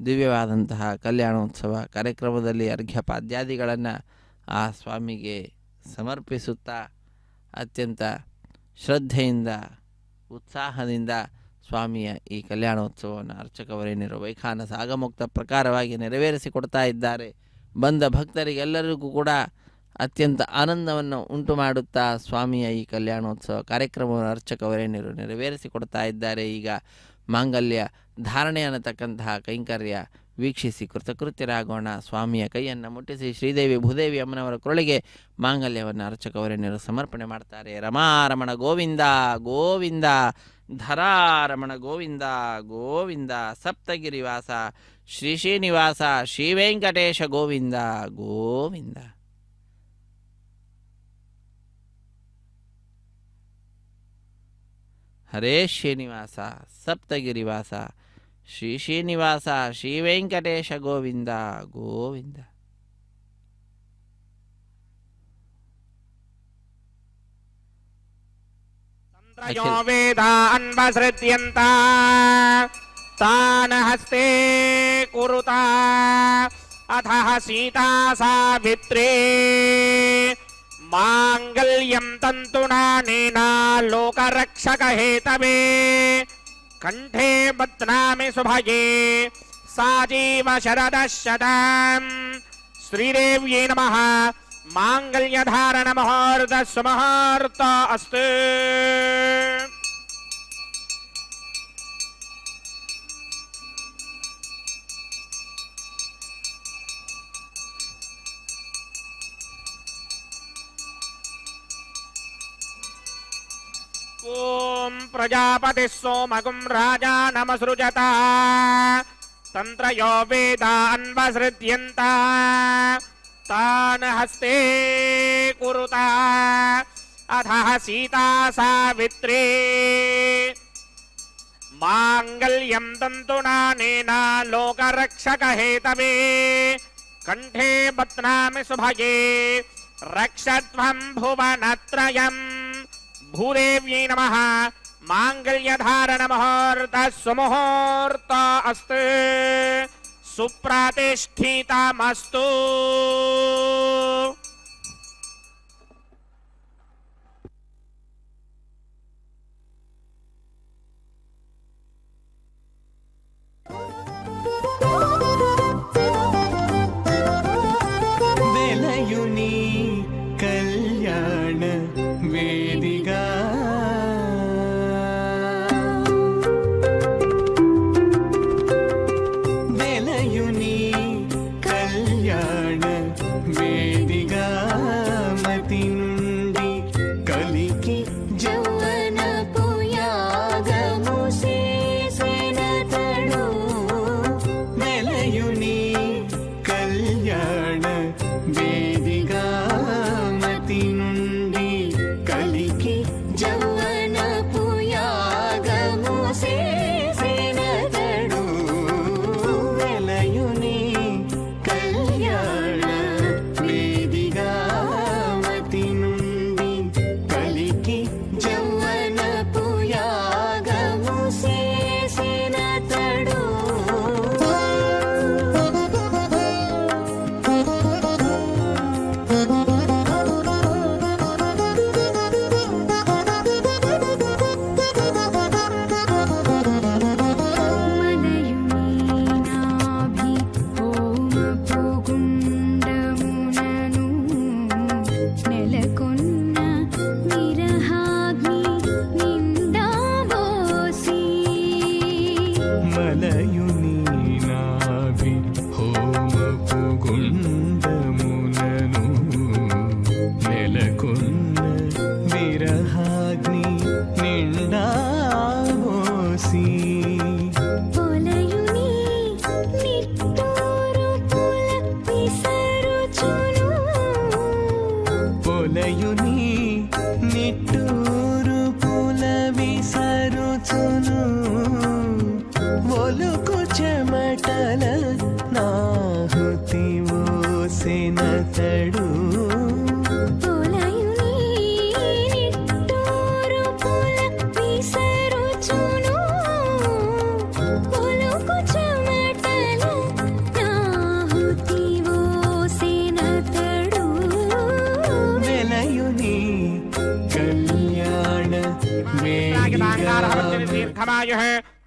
S3: ದಿವ್ಯವಾದಂತಹ ಕಲ್ಯಾಣೋತ್ಸವ ಕಾರ್ಯಕ್ರಮದಲ್ಲಿ ಅರ್ಘ್ಯಪಾದ್ಯಾದಿಗಳನ್ನು ಆ ಸ್ವಾಮಿಗೆ ಸಮರ್ಪಿಸುತ್ತಾ ಅತ್ಯಂತ ಶ್ರದ್ಧೆಯಿಂದ ಉತ್ಸಾಹದಿಂದ ಸ್ವಾಮಿಯ ಈ ಕಲ್ಯಾಣೋತ್ಸವವನ್ನು ಅರ್ಚಕವರೇಣ್ಯರು ವೈಖಾನಸ ಆಗಮುಕ್ತ ಪ್ರಕಾರವಾಗಿ ನೆರವೇರಿಸಿಕೊಡ್ತಾ ಇದ್ದಾರೆ. ಬಂದ ಭಕ್ತರಿಗೆಲ್ಲರಿಗೂ ಕೂಡ ಅತ್ಯಂತ ಆನಂದವನ್ನು ಉಂಟು ಮಾಡುತ್ತಾ ಸ್ವಾಮಿಯ ಈ ಕಲ್ಯಾಣೋತ್ಸವ ಕಾರ್ಯಕ್ರಮವನ್ನು ಅರ್ಚಕವರೇಣ್ಯರು ನೆರವೇರಿಸಿಕೊಡ್ತಾ ಇದ್ದಾರೆ. ಈಗ ಮಾಂಗಲ್ಯ ಧಾರಣೆ ಅನ್ನತಕ್ಕಂತಹ ಕೈಂಕರ್ಯ ವೀಕ್ಷಿಸಿ ಕೃತಕೃತ್ಯರಾಗೋಣ. ಸ್ವಾಮಿಯ ಕೈಯನ್ನು ಮುಟ್ಟಿಸಿ ಶ್ರೀದೇವಿ ಭೂದೇವಿ ಅಮ್ಮನವರ ಕೊರಳಿಗೆ ಮಾಂಗಲ್ಯವನ್ನು ಅರ್ಚಕವರೇಣ್ಯರು ಸಮರ್ಪಣೆ ಮಾಡ್ತಾರೆ. ರಮಾರಮಣ ಗೋವಿಂದ ಗೋವಿಂದ, ಧರಾರಮಣ ಗೋವಿಂದ ಗೋವಿಂದ, ಸಪ್ತಗಿರಿವಾಸ ಶ್ರೀ ಶ್ರೀನಿವಾಸ ಶ್ರೀ ವೆಂಕಟೇಶ ಗೋವಿಂದ ಗೋವಿಂದ. ಹರೇ ಶ್ರೀನಿವಾಸ ಸಪ್ತಗಿರಿವಾಸ ಶ್ರೀ ಶ್ರೀನಿವಾಸ ಶ್ರೀ ವೆಂಕಟೇಶ ಗೋವಿಂದ ಗೋವಿಂದ.
S2: ತಂತ್ರಯೋ ವೇದಾನ್ವಸೃತ್ಯಂತ ತಾನ ಹಸ್ತೆ ಕುರುತ ಅಥಃ ಸೀತಾ ಸಾವಿತ್ರೇ ಮಾಂಗಲ್ಯಂ ತಂತುನಾನೇನ ಲೋಕರಕ್ಷಕ ಹೇತವೇ ಕಂಠೇ ಬಧ್ನಾಮಿ ಶುಭಯೇ ಸಾಜೀವ ಶರದಃ ಶತಂ. ಶ್ರೀದೇವ್ಯೈ ನಮಃ. ಮಾಂಗಲ್ಯಧಾರಣ ಮುಹೂರ್ತ ಸುಮುಹೂರ್ತ ಅಸ್ತು. ಓಂ ಪ್ರಜಾಪತಿ ಸೋಮಗುಂ ರಾಜಾನಮಸೃಜತ ತಂತ್ರಯೋ ವೇದಾನ್ವಸೃತ್ಯಂತ ತಾನ ಹಸ್ತೆ ಕುರುತ ಅಥಃ ಸೀತಾ ಸಾವಿತ್ರೇ ಮಾಂಗಲ್ಯಂ ತಂತುನಾನೇನ ಲೋಕರಕ್ಷಕ ಹೇತವೇ ಕಂಠೇ ಬಧ್ನಾಮಿ ಶುಭಯೇ ರಕ್ಷತ್ವಂ ಭುವನತ್ರಯಂ. ಭೂದೇವ್ಯೈ ನಮಃ. ಮಾಂಗಲ್ಯಧಾರಣ ಮುಹೂರ್ತ ಸುಮುಹೂರ್ತ ಅಸ್ತು. ಸುಪ್ರತಿಷ್ಠಿತಮಸ್ತು.
S4: వెలయుని కళ్యాణ వేదిగా వెలయుని కళ్యాణ వేదిగా మతి నుండి కలికి
S5: జౌవన పుయాగము చేసినతడు
S4: వెలయుని కళ్యాణ వేదిగా మతి నుండి కలికి
S5: జౌవన పుయాగము చేసినతడు
S4: వెలయుని కళ్యాణ వేదిగా మతి నుండి కలికి
S5: జౌవన పుయాగము చేసినతడు మనయుని నాభి హోమపు గుండమునను నెలకొన్న విరహాగ్ని నిండాబోసి పొలయుని నిట్టూరు పుల విసరుచును
S4: పొలయుని నిట్టూరు పుల విసరుచును ఒలుకు చెమటల నా సెనతడు
S5: తొలయుని నిట్టూరు పుల విసరుచును పొలుకు చెమటల నాహుతివో సెనతడు
S4: వెలయుని కళ్యాణ వేదిగా
S2: దీర్ఘమాయు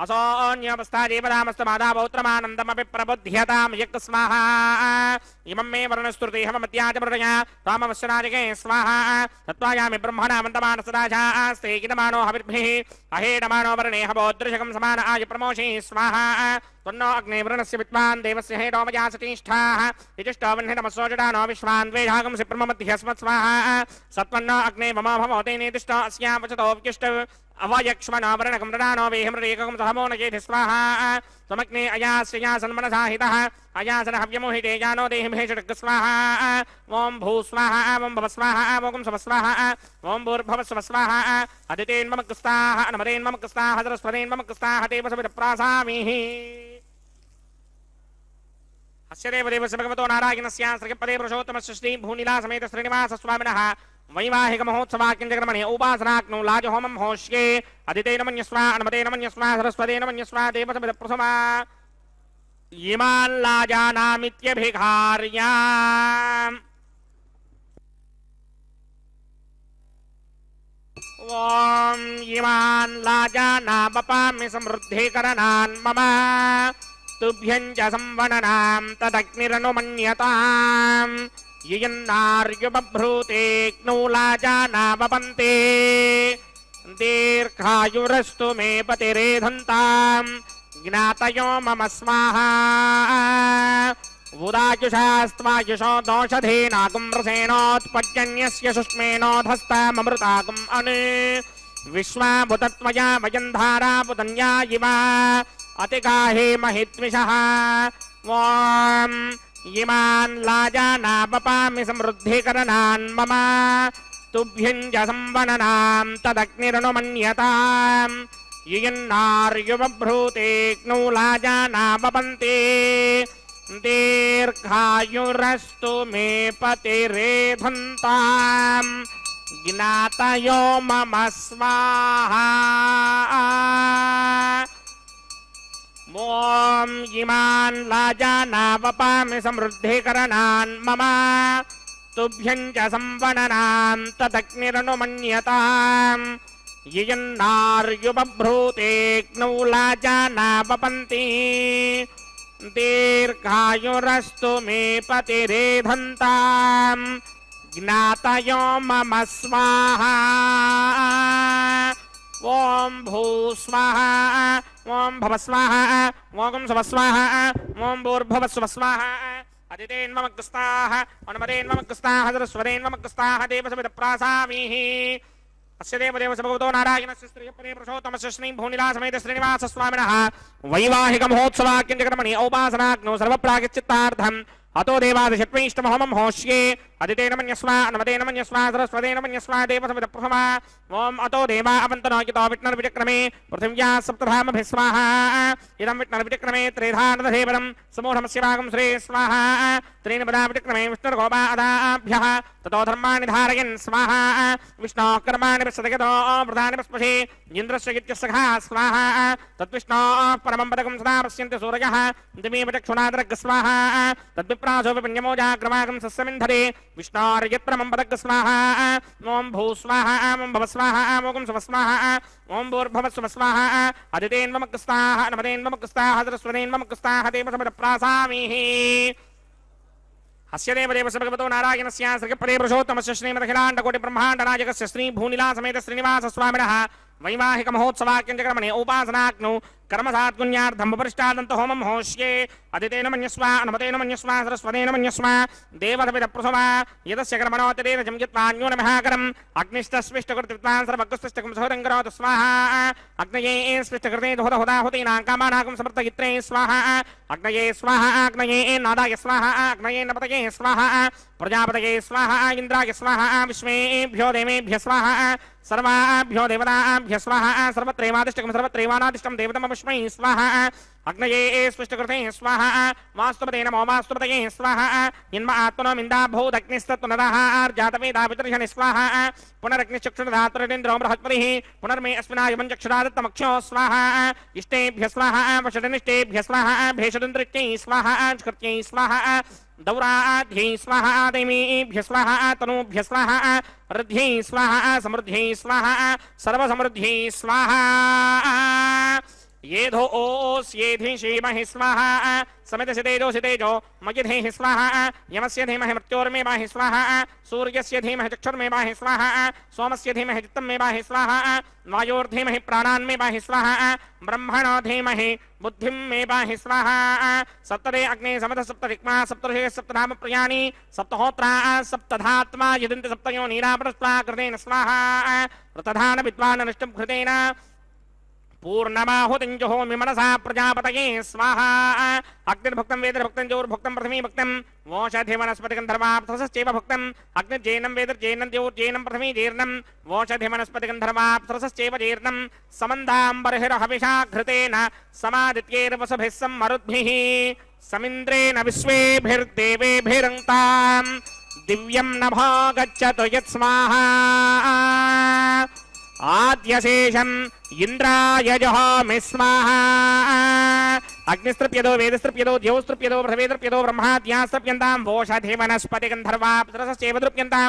S2: असोऽन्योपस्थाजीवदामस्तमादापौत्रमानन्दमपि प्रबुध्यतां यक् स्वाहा इमं मे वर्णस्तुति हममत्याजमृतया त्वामवश्यनादिके स्वाहा तत्त्वायामि ब्रह्मणा मन्दमानसदाशास्ते किदमानो हविर्भिः अहेडमानो वर्णे हवोदृशकं समान आय प्रमोषे स्वाहा त्वन्नो अग्ने वृणस्य विद्वान् देवस्य हेडोमया सतीष्ठाः यजुष्टो वह्नितमसोजडानो विश्वान् द्वेषागंसि प्रममध्यस्मत् स्वाहा सत्वन्नो अग्ने मम भवते नेतिष्ठो अस्यां वचतो विकिष्ट अवयक्ष्मणो वर्णकं रडानो वेहिमृदेकं सहमो न चेति स्वाहा त्वमग्ने अयास्यया सन्मनसाहितः अयासन हव्यमोहिते जानो देहि भेषटक स्वाहा ॐ भू स्वाहा ॐ भव स्वाहा ॐ सव स्वाहा ॐ भूर्भव स्व स्वाहा अदितेन्मम कुस्ताः नमरेन्मम कुस्ताः सरस्वतेन्मम कुस्ताः देवसविदप्रासामिः अस्य देवदेवस्य भगवतो नारायणस्य श्रीपदे पुरुषोत्तमस्य श्री भूनिलासमेत श्रीनिवासस्वामिनः वैवाहिक महोत्सवाक्यंजक्रमणे उपासनाग्नौ लाजहोमं होष्ये अदितेन मन्यस्वा अनुमतेन मन्यस्वा सरस्वतेन मन्यस्वा देवसमिद प्रथमा इमान् लाजानामित्यभिघार्याम् ॐ इमान् लाजानामपामि समृद्धिकरणान् मम तुभ्यं च संवदनां तदग्निरनुमन्यताम् ययन्नार्युबभ्रूतेऽग्नौ लाजानामपन्ते दीर्घायुरस्तु मे पतिरेधन्ताम् ज्ञातयो मम स्वाहा उदायुषास्त्वायुषो दोषधेनागुं रसेनोत्पद्यन्यस्य सुष्मेनोधस्ताममृतागुम् अनु विश्वाभुतत्वया वयन् धारापुतन्या इव अतिगाहे महिद्विषः ॐ इमान् लाजानामपामि समृद्धिकरणान् मम तुभ्यं च संवदनां तदग्निरनुमन्यताम् ययन्नार्युबभ्रूतेऽग्नौ लाजानामपन्ते दीर्घायुरस्तु मे पतिरेधन्ताम् ज्ञातयो मम स्वाहा ॐ इमान् लाजानामपामि समृद्धिकरणान् मम तुभ्यं च संवदनां तदग्निरनुमन्यताम् ययन्नार्युबभ्रूतेऽग्नौ लाजानामपन्ते दीर्घायुरस्तु मे पतिरेधन्ताम् ज्ञातयो मम स्वाहा ॐ भू स्वाहा ॐ भव स्वाहा ॐ सव स्वाहा ॐ भूर्भुव स्व स्वाहा अदितेन्मम कुस्ताः अनुमतेन्मम कुस्ताः सरस्वतेन्मम कुस्ताः देवसविदप्रासामिः अस्य देवदेवस्य भगवतो नारायणस्य श्रीपदे पुरुषोत्तमस्य श्री भूनिलासमेत श्रीनिवासस्वामिनः वैवाहिक महोत्सवाक्यंजक्रमणे औपासनाग्नौ सर्वप्रागचित्तार्थम् अतो देवादिषट्वैष्टमहोमं होष्ये अदितेन मन्यस्वा अनुमतेन मन्यस्वा सरस्वतेन मन्यस्वा देवसमिदप्रथमा ॐ अतो देवा अवन्तनो विष्णुर्विचक्रमे पृथिव्या सप्तधामभिः स्वाहा इदं विष्णुर्विचक्रमे त्रिधानदधेवरं समूढमस्य भागं श्री स्वाहा त्रीणि पदा विचक्रमे विष्णुर्गोपादाभ्यः ततो धर्माणि धारयन् स्वाहा विष्णोः कर्माणि पश्यतो प्रधानि पस्पशे इन्द्रस्य गित्यसखा स्वाहा तद्विष्णोः परमं पदकं सदा पश्यन्ति सूरयः दिमेव चक्षुणादरग् स्वाहा तद्विप्रासो विपन्यमोजाग्रमागं सस्यमिन्धरे विष्णोर्यत्रमं पदग् स्वाहा ॐ भू स्वाहा ॐ भव स्वाहा ॐ सव स्वाहा ॐ भूर्भुव स्व स्वाहा अदितेन्मम कुस्ताः अनुमतेन्मम कुस्ताः सरस्वतेन्मम कुस्ताः देवसमिदप्रासामिः अस्य देवदेवस्य भगवतो नारायणस्य श्रीपदे पुरुषोत्तमस्य श्रीमदखिलाण्डकोटिब्रह्माण्डनायकस्य श्री भूनिलासमेत श्रीनिवासस्वामिनः वैवाहिक महोत्सवाक्यंजक्रमणे उपासनाग्नौ कर्मसात्पुण्यार्थं उपरिष्टादन्त होमं होष्ये अदितेन मन्यस्वा अनुमतेन मन्यस्वा सरस्वतेन मन्यस्वा देवसविदप्रथमा यदस्य कर्मणोऽतिरेण जंयत्वान्योनमहाकरम् अग्निष्टस्विष्टकृतित्वान् सर्वकृष्टकं सहृदं करोतु स्वाहा अग्नये स्विष्टकृते हुदाहुतीनां कामानाकं समर्थयित्रे स्वाहा अग्नये स्वाहा अग्नये नादाय स्वाहा अग्नये नपतये स्वाहा प्रजापतये स्वाहा इंद्राय स्वाहा विश्वेभ्यो देवेभ्य स्वाहा सर्वाभ्यो देवताभ्य स्वाहा सर्वत्रैवादिष्टकं सर्वत्रैवानादिष्टं देवतमस्मै स्वाहा अग्नये स्पष्टकृते स्वाहा वास्तुपते नमो वास्तुपतये स्वाहा इन्म आत्मनो मिन्दाभूदग्निस्तत्पुनरः आर्जातवेदा पितर्षणि स्वाहा पुनरग्निश्चक्षुर्धातुरिन्द्रो बृहस्पतिः पुनर्मे अस्मिनायमं चक्षुरादत्तमक्षो स्वाहा इष्टेभ्य स्वाहा वषडनिष्टेभ्य स्वाहा भेषदन्तरित्यै स्वाहा कृत्यै स्वाहा दौराध्यै स्वाहा दैमीभ्य स्वाहा तनूभ्य स्वाहा ऋद्ध्यै स्वाहा समृद्ध्यै स्वाहा सर्वसमृद्ध्यै स्वाहा येधो ओस्येधि श्रीमहि स्वाहा समितसितेजो सितेजो मयिधेहि स्वाहा यमस्य धीमहि मृत्योर्मेवाहि स्वाहा सूर्यस्य धीमहि चक्षुर्मेवाहि स्वाहा सोमस्य धीमहि चित्तमेवाहि स्वाहा वायोर्धीमहि प्राणान्मेवाहि स्वाहा ब्रह्मणो धीमहि बुद्धिं मेवाहि स्वाहा सप्तदे अग्ने समत सप्तदिक्मा सप्तऋषयः सप्तधाम प्रियाणि सप्तहोत्रा सप्तधात्मा यदन्ति सप्तयो नीरापरस्वा कृतेन स्वाहा रतधान विद्वान् अनिष्टं कृतेन पूर्णमाहुतिञ्जुहोमि मनसा प्रजापतये स्वाहा अग्निर्भुक्तं वेदर्भुक्तं जोर्भुक्तं पृथ्वी भुक्तं वोषधि वनस्पतिगन्धर्वाप्सरसश्चैव भुक्तं अग्निर्जैनं वेदर्जैनं द्योर्जैनं पृथ्वी जीर्णं वोषधि वनस्पतिगन्धर्वाप्सरसश्चैव जीर्णं समन्दाम्बर्हिर्हविषा घृतेन समादित्यैर्वसुभिः सम्मरुद्भिः समिन्द्रेण विश्वेभिर्देवेभिरङ्तां दिव्यं नभो गच्छतु यत्स्वाहा आद्यशेषम् इंद्राय जहामि स्वाहा अग्निस्तृप्यदो वेदस्तृप्यदो द्यौस्तृप्यदो पृथ्वीस्तृप्यदो ब्रह्माद्यास्तृप्यन्तां वोषधि वनस्पतिगन्धर्वाप्सरसश्चैव तृप्यन्तां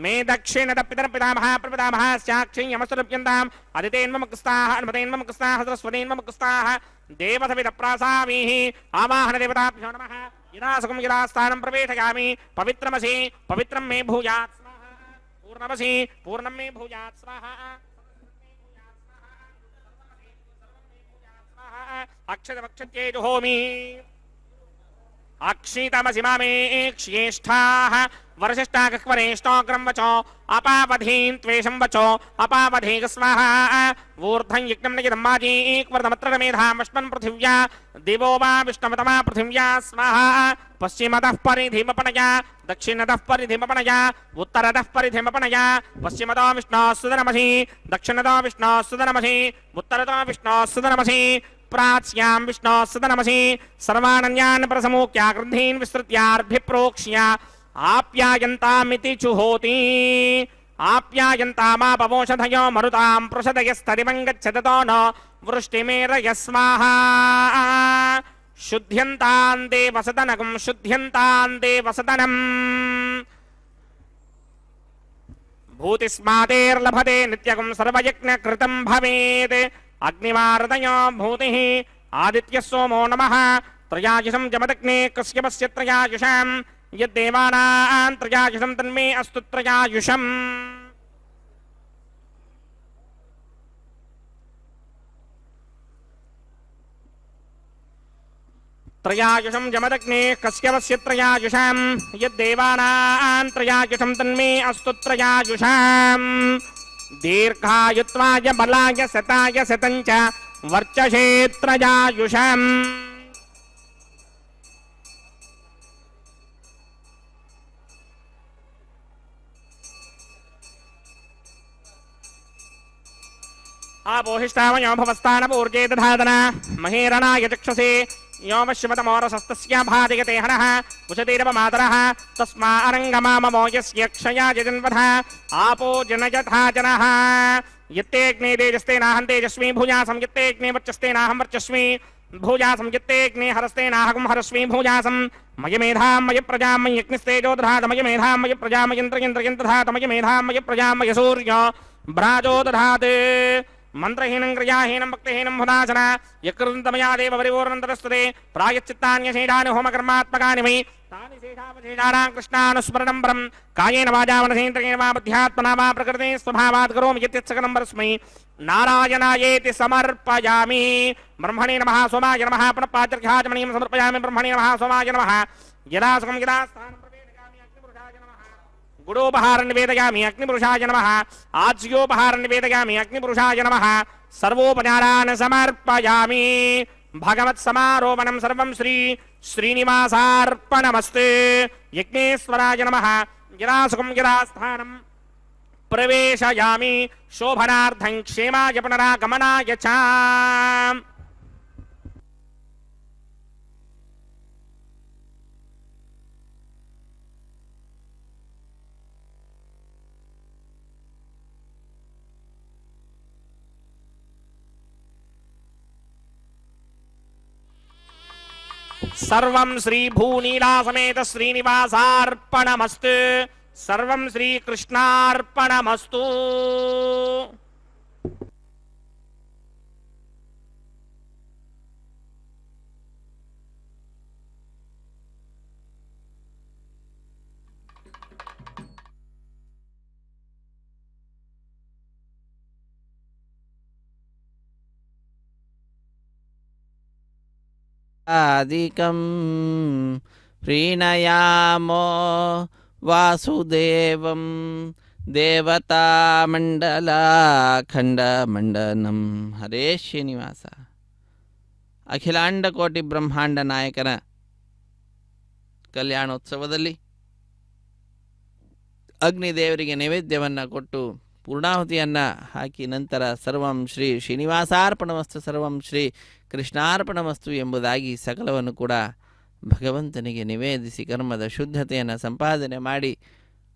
S2: मे दक्षिणतः पितरपितामहः प्रपितामहश्चाक्षी यमस्तृप्यन्तां अदितेन्वमुक्ताः अन्मतेन्वमुक्ताः सरस्वतीन्वमुक्ताः देवसविदप्रासावीः आवाहनदेवताभ्यो नमः यदा सुखं यदा स्थानं प्रवेशयामि पवित्रमसि पवित्रं मे भूयात् स्वाहा पूर्णमसि पूर्णं मे भूयात् स्वाहा अक्षतमक्षत्ये जुहोमि अक्षितमसि मामे क्ष्येष्ठाः वर्षिष्ठाकक्वरेष्टोऽग्रं वचो अपावधीन् त्वेषं वचो अपावधीक स्वाहा ऊर्ध्वं यज्ञं नयिदं माजीक्वर्धमत्र मेधामश्मन् पृथिव्या दिवो वा विष्णवतमा पृथिव्या स्वाहा पश्चिमतः परिधिमपणया दक्षिणतः परिधिमपणया उत्तरतः परिधिमपणया पश्चिमतो विष्णोः सुदनमसि दक्षिणतो विष्णोः सुदनमसि उत्तरतो विष्णोः सुदनमसि प्राच्यां विष्णोः सुदनमसि सर्वानन्यान् प्रसमूक्या गृद्धीन् विस्तृत्यार्भिप्रोक्ष्य आप्यायन्तामिति चुहोति आप्यायन्तामापवोषधयो मरुतां पृषदयस्तरिवं गच्छतो न वृष्टिमेरय स्वाहा शुद्ध्यन्तां देवसदनकं शुद्ध्यन्तां देवसदनम् भूतिस्मादेर्लभते नित्यकं सर्वयज्ञकृतं भवेत् अग्निवारदयो भूतिः आदित्यः सोमो नमः त्रयायुषं जमदग्ने कश्यपस्य त्रयायुषाम् यद्देवानां त्रयायुषं तन्मे अस्तु त्रयायुषम् त्रयायुषं जमदग्ने कश्यपस्य त्रयायुषाम् यद्देवानां त्रयायुषं तन्मे अस्तु त्रयायुषाम् दीर्घायुत्वाय बलाय शताय शतञ्च वर्चसे त्रयायुषम् आपोहिष्टावयो भवस्तानपूर्जे दधादन महेरणाय चक्षसे योमश्वतमोरसस्तस्य भादयते हनः उशतीरवमातरः तस्मा अरङ्गमाममो यस्य क्षयाय जन्वधः आपो जनयथा जनः यत्तेऽग्ने तेजस्तेनाहं तेजस्वी भूयासं यत्तेऽग्ने वर्चस्तेनाहं वर्चस्वी भूयासं यत्तेऽग्ने हरस्तेनाहं हरस्वी भूयासं मय मेधां मय प्रजां मयि अग्निस्तेजो दधात मय मेधां मय प्रजां मयिन्द्रयन्द्रयन् दधात मय मेधां मय प्रजां मय सूर्य भ्राजो दधात् मंत्रहीनं क्रियाहीनं भक्तिहीनं हुदाचन यकृतमया देव परिपूर्णन्तरस्तुते प्रायश्चित्तान्यशेषानि होमकर्मात्मकानि वै तानि शेषावशेषाणां कृष्णानुस्मरणं परं कायेन वाचा मनसेन्द्रियेण वा बुद्ध्यात्मना वा प्रकृते स्वभावात् करोमि यत्यत्सकलं परस्मै नारायणायेति समर्पयामि ब्रह्मणे नमः सोमाय नमः पुनः पाचर्घ्याचमणीं समर्पयामि ब्रह्मणे नमः सोमाय नमः यदा सुखं यदा स्थानं गुडोपहार निवेदयामि अग्निपुरुषाय नमः आज्योपहार निवेदयामि अग्निपुरुषाय नमः सर्वोपचारान् समर्पयामि भगवत् समारोपणं सर्वं श्री ಶ್ರೀನಿವಾಸಾರ್ಪಣಮಸ್ತು. ಯಜ್ಞೇಶ್ವರಾಯ ನಮಃ. ಗಿರಾಸುಕಂ ಗಿರಾಸ್ಥಾನಂ ಪ್ರವೇಶಯಾಮಿ ಶೋಭನಾರ್ಥಂ ಕ್ಷೇಮಾಯ ಪುನರಾಗಮನಾಯ ಚ. ಸರ್ವಂ ಶ್ರೀ ಭೂನೀಲಾ ಸಮೇತ ಶ್ರೀನಿವಾಸಾರ್ಪಣಮಸ್ತು. ಸರ್ವಂ ಶ್ರೀ ಕೃಷ್ಣಾರ್ಪಣಮಸ್ತು.
S3: ಆದಿಕಂ ಪ್ರೀಣಯಾಮೋ ವಾಸುದೇವಂ ದೇವತಾಮಂಡಲಾಖಂಡಮಂಡನಂ. ಹರೇ ಶ್ರೀನಿವಾಸ. ಅಖಿಲಾಂಡಕೋಟಿ ಬ್ರಹ್ಮಾಂಡ ನಾಯಕನ ಕಲ್ಯಾಣೋತ್ಸವದಲ್ಲಿ ಅಗ್ನಿದೇವರಿಗೆ ನೈವೇದ್ಯವನ್ನು ಕೊಟ್ಟು ಪೂರ್ಣಾಹುತಿಯನ್ನು ಹಾಕಿ ನಂತರ ಸರ್ವಂ ಶ್ರೀ ಶ್ರೀನಿವಾಸಾರ್ಪಣಮಸ್ತು ಸರ್ವಂ ಶ್ರೀ ಕೃಷ್ಣಾರ್ಪಣಮಸ್ತು ಎಂಬುದಾಗಿ ಸಕಲವನ್ನು ಕೂಡ ಭಗವಂತನಿಗೆ ನಿವೇದಿಸಿ ಕರ್ಮದ ಶುದ್ಧತೆಯನ್ನು ಸಂಪಾದನೆ ಮಾಡಿ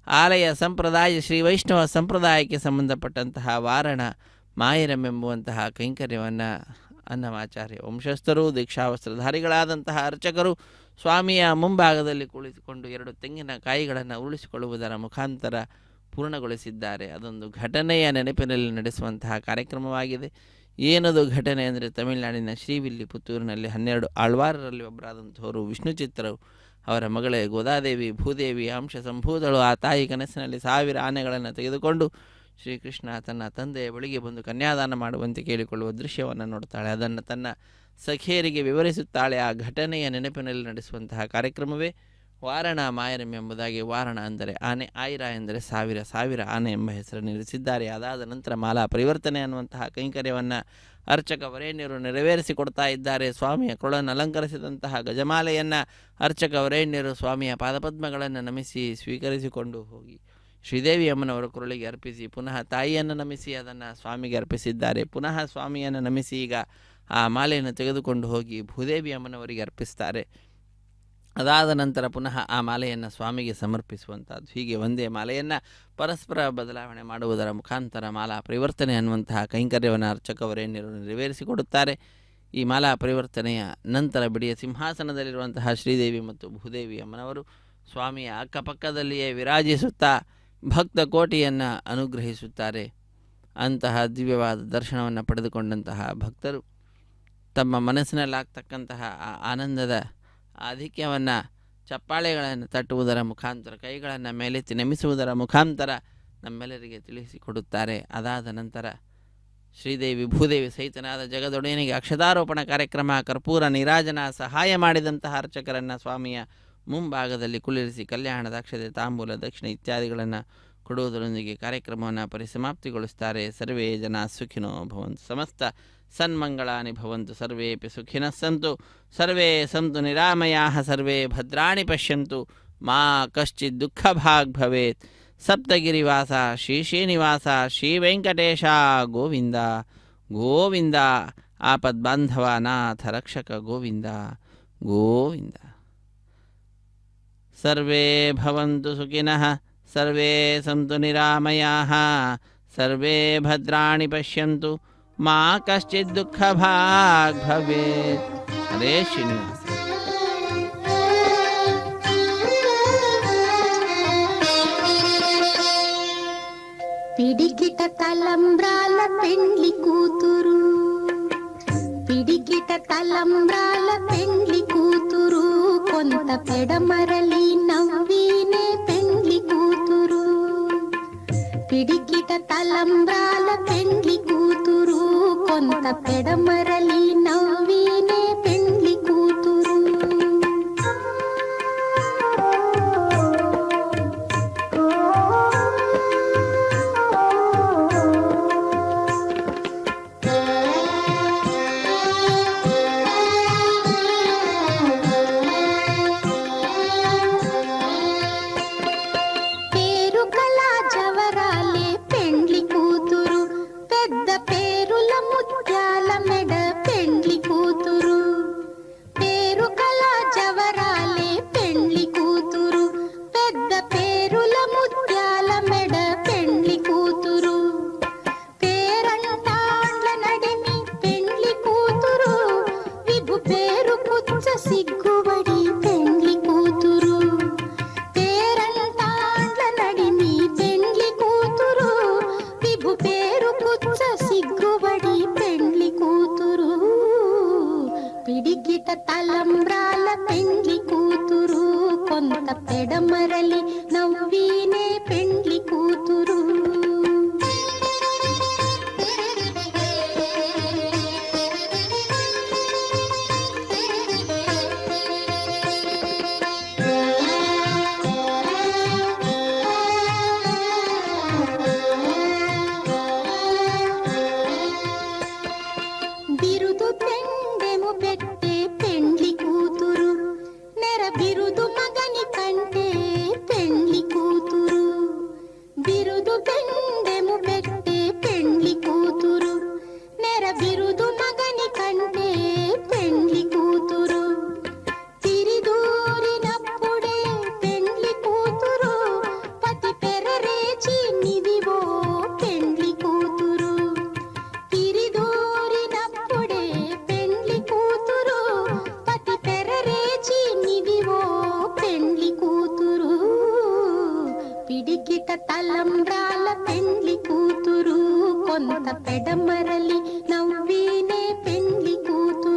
S3: ಆಲಯ ಸಂಪ್ರದಾಯ ಶ್ರೀ ವೈಷ್ಣವ ಸಂಪ್ರದಾಯಕ್ಕೆ ಸಂಬಂಧಪಟ್ಟಂತಹ ವಾರಣ ಮಾಯರಮೆಂಬುವಂತಹ ಕೈಂಕರ್ಯವನ್ನು ಅನ್ನಮಾಚಾರ್ಯ ವಂಶಸ್ಥರು ದೀಕ್ಷಾವಸ್ತ್ರಧಾರಿಗಳಾದಂತಹ ಅರ್ಚಕರು ಸ್ವಾಮಿಯ ಮುಂಭಾಗದಲ್ಲಿ ಕುಳಿತುಕೊಂಡು 2 ತೆಂಗಿನಕಾಯಿಗಳನ್ನು ಉರುಳಿಸಿಕೊಳ್ಳುವುದರ ಮುಖಾಂತರ ಪೂರ್ಣಗೊಳಿಸಿದ್ದಾರೆ. ಅದೊಂದು ಘಟನೆಯ ನೆನಪಿನಲ್ಲಿ ನಡೆಸುವಂತಹ ಕಾರ್ಯಕ್ರಮವಾಗಿದೆ. ಏನದು ಘಟನೆ ಅಂದರೆ ತಮಿಳುನಾಡಿನ ಶ್ರೀವಿಲ್ಲಿ ಪುತ್ತೂರಿನಲ್ಲಿ 12 ಆಳ್ವಾರರಲ್ಲಿ ಒಬ್ಬರಾದಂಥವರು ವಿಷ್ಣು ಚಿತ್ರರು ಅವರ ಮಗಳೇ ಗೋದಾದೇವಿ ಭೂದೇವಿ ಅಂಶ ಸಂಭೂತಳು ಆ ತಾಯಿ ಕನಸಿನಲ್ಲಿ 1000 ಆನೆಗಳನ್ನು ತೆಗೆದುಕೊಂಡು ಶ್ರೀಕೃಷ್ಣ ತನ್ನ ತಂದೆಯ ಬಳಿಗೆ ಬಂದು ಕನ್ಯಾದಾನ ಮಾಡುವಂತೆ ಕೇಳಿಕೊಳ್ಳುವ ದೃಶ್ಯವನ್ನು ನೋಡ್ತಾಳೆ. ಅದನ್ನು ತನ್ನ ಸಖಿಯರಿಗೆ ವಿವರಿಸುತ್ತಾಳೆ. ಆ ಘಟನೆಯ ನೆನಪಿನಲ್ಲಿ ನಡೆಸುವಂತಹ ಕಾರ್ಯಕ್ರಮವೇ ವಾರಣ ಮಾಯರಂ ಎಂಬುದಾಗಿ. ವಾರಣ ಅಂದರೆ ಆನೆ, ಆಯಿರ ಎಂದರೆ 1000 ಆನೆ ಎಂಬ ಹೆಸರನ್ನು ಇರಿಸಿದ್ದಾರೆ. ಅದಾದ ನಂತರ ಮಾಲಾ ಪರಿವರ್ತನೆ ಅನ್ನುವಂತಹ ಕೈಂಕರ್ಯವನ್ನು ಅರ್ಚಕ ವರೇಣ್ಯರು ನೆರವೇರಿಸಿಕೊಡ್ತಾ ಇದ್ದಾರೆ. ಸ್ವಾಮಿಯ ಕೊಳನ್ನು ಅಲಂಕರಿಸಿದಂತಹ ಗಜಮಾಲೆಯನ್ನು ಅರ್ಚಕ ವರೇಣ್ಯರು ಸ್ವಾಮಿಯ ಪಾದಪದ್ಮಗಳನ್ನು ನಮಿಸಿ ಸ್ವೀಕರಿಸಿಕೊಂಡು ಹೋಗಿ ಶ್ರೀದೇವಿ ಅಮ್ಮನವರ ಕೊರಳಿಗೆ ಅರ್ಪಿಸಿ ಪುನಃ ತಾಯಿಯನ್ನು ನಮಿಸಿ ಅದನ್ನು ಸ್ವಾಮಿಗೆ ಅರ್ಪಿಸಿದ್ದಾರೆ. ಪುನಃ ಸ್ವಾಮಿಯನ್ನು ನಮಿಸಿ ಈಗ ಆ ಮಾಲೆಯನ್ನು ತೆಗೆದುಕೊಂಡು ಹೋಗಿ ಭೂದೇವಿ ಅಮ್ಮನವರಿಗೆ ಅರ್ಪಿಸ್ತಾರೆ. ಅದಾದ ನಂತರ ಪುನಃ ಆ ಮಾಲೆಯನ್ನು ಸ್ವಾಮಿಗೆ ಸಮರ್ಪಿಸುವಂಥದ್ದು. ಹೀಗೆ ಒಂದೇ ಮಾಲೆಯನ್ನು ಪರಸ್ಪರ ಬದಲಾವಣೆ ಮಾಡುವುದರ ಮುಖಾಂತರ ಮಾಲಾ ಪರಿವರ್ತನೆ ಅನ್ನುವಂತಹ ಕೈಂಕರ್ಯವನ್ನು ಅರ್ಚಕವರೇಣ್ಯರು ನೆರವೇರಿಸಿಕೊಡುತ್ತಾರೆ. ಈ ಮಾಲಾ ಪರಿವರ್ತನೆಯ ನಂತರ ಬಿಡಿಯ ಸಿಂಹಾಸನದಲ್ಲಿರುವಂತಹ ಶ್ರೀದೇವಿ ಮತ್ತು ಭೂದೇವಿ ಅಮ್ಮನವರು ಸ್ವಾಮಿಯ ಅಕ್ಕಪಕ್ಕದಲ್ಲಿಯೇ ವಿರಾಜಿಸುತ್ತಾ ಭಕ್ತ ಕೋಟಿಯನ್ನು ಅನುಗ್ರಹಿಸುತ್ತಾರೆ. ಅಂತಹ ದಿವ್ಯವಾದ ದರ್ಶನವನ್ನು ಪಡೆದುಕೊಂಡಂತಹ ಭಕ್ತರು ತಮ್ಮ ಮನಸ್ಸಿನಲ್ಲಾಗ್ತಕ್ಕಂತಹ ಆ ಆನಂದದ ಆಧಿಕ್ಯವನ್ನು ಚಪ್ಪಾಳೆಗಳನ್ನು ತಟ್ಟುವುದರ ಮುಖಾಂತರ ಕೈಗಳನ್ನು ಮೇಲೆತ್ತಿ ನಮಿಸುವುದರ ಮುಖಾಂತರ ನಮ್ಮೆಲ್ಲರಿಗೆ ತಿಳಿಸಿಕೊಡುತ್ತಾರೆ. ಅದಾದ ನಂತರ ಶ್ರೀದೇವಿ ಭೂದೇವಿ ಸಹಿತನಾದ ಜಗದೊಡೆಯನಿಗೆ ಅಕ್ಷತಾರೋಪಣ ಕಾರ್ಯಕ್ರಮ ಕರ್ಪೂರ ನೀರಾಜನ ಸಹಾಯ ಮಾಡಿದಂತಹ ಅರ್ಚಕರನ್ನು ಸ್ವಾಮಿಯ ಮುಂಭಾಗದಲ್ಲಿ ಕುಳ್ಳಿರಿಸಿ ಕಲ್ಯಾಣದ ಅಕ್ಷತೆ ತಾಂಬೂಲ ದಕ್ಷಿಣ ಇತ್ಯಾದಿಗಳನ್ನು ಕೊಡುವುದರೊಂದಿಗೆ ಕಾರ್ಯಕ್ರಮವನ್ನು ಪರಿಸಮಾಪ್ತಿಗೊಳಿಸುತ್ತಾರೆ. ಸರ್ವೇ ಜನ ಸುಖಿನೋ ಭವಂತು, ಸಮಸ್ತ ಸನ್ಮಂಗಳಾನಿ ಭವಂತು, ಸರ್ವೇಪಿ ಸುಖಿನಃ ಸಂತು, ಸರ್ವೇ ಸಂತು ನಿರಾಮಯಾಃ, ಸರ್ವೇ ಭದ್ರಾಣಿ ಪಶ್ಯಂತು, ಮಾ ಕಶ್ಚಿತ್ ದುಃಖಭಾಗ್ ಭವೇತ್. ಸಪ್ತಗಿರಿವಾಸ ಶ್ರೀ ಶ್ರೀನಿವಾಸ ಶ್ರೀ ವೆಂಕಟೇಶ ಗೋವಿಂದ ಗೋವಿಂದ. ಆಪದ್ಬಾಂಧವ ನಾಥ ರಕ್ಷಕ ಗೋವಿಂದ ಗೋವಿಂದ. ಸರ್ವೇ ಭವಂತು ಸುಖಿನಃ, ಸರ್ವೇ ಸಂತು ನಿರಾಮಯಾಃ, ಸರ್ವೇ ಭದ್ರಾಣಿ ಪಶ್ಯಂತು, ಮಾ ಕಶ್ಚಿತ್ ದುಃಖಭಾಗ್ ಭವೇತ್. ಹರೇ ಶ್ರೀನಿವಾಸ.
S5: పిడికిట తలంబ్రాల పెండ్లి కూతురు, పిడికిట తలంబ్రాల పెండ్లి కూతురు, కొంత పెడమరలి నవ్వినే పెండ్లి కూతురు. పిడికిట తలంబ్రాల పెండ్లి కూతురు, కొంత పెడమరలి నవ్వినే పెండ్లి కూతురు. సిరుల ముత్యాల మెడ పెండ్లి కూతురు పేరంటాండ్ల నడిమి పెండ్లి కూతురు విభు పేరు పుచ్చ సిగ్గుబడి పెండ్లి కూతురు పేరంటాండ్ల నడిమి పెండ్లి కూతురు విభు పేరు పుచ్చ సిగ్గుబడి పెండ్లి కూతురు పిడికిట తలంబ్రాల పెండ్లి కూతురు కొంత పెడమరలి నవ్వీనే పెండ్లి కూతురు బిరుదు పెండెము పెట్టే పెండ్లి కూతురు నెర బిరుదు మగని కంటే పెండ్లి కూతురు బిరుదు పెండెము పెట్టే పెండ్లి కూతురు నెర బిరుదు మగని కంటే పెండ్లి కూతురు తిరిదూరినప్పుడే పెండ్లి కూతురు పతి పెరరేచి నిదివో పెండ్లి కూతురు తిరిదూరినప్పుడే పెండ్లి కూతురు పతి పెరరేచి నిదివో పెండ్లి కూతురు పిడికిట తలంబ్రాల పెండ్లి కూతురు కొంత పెడమరలి నవ్వీనే పెండ్లి కూతురు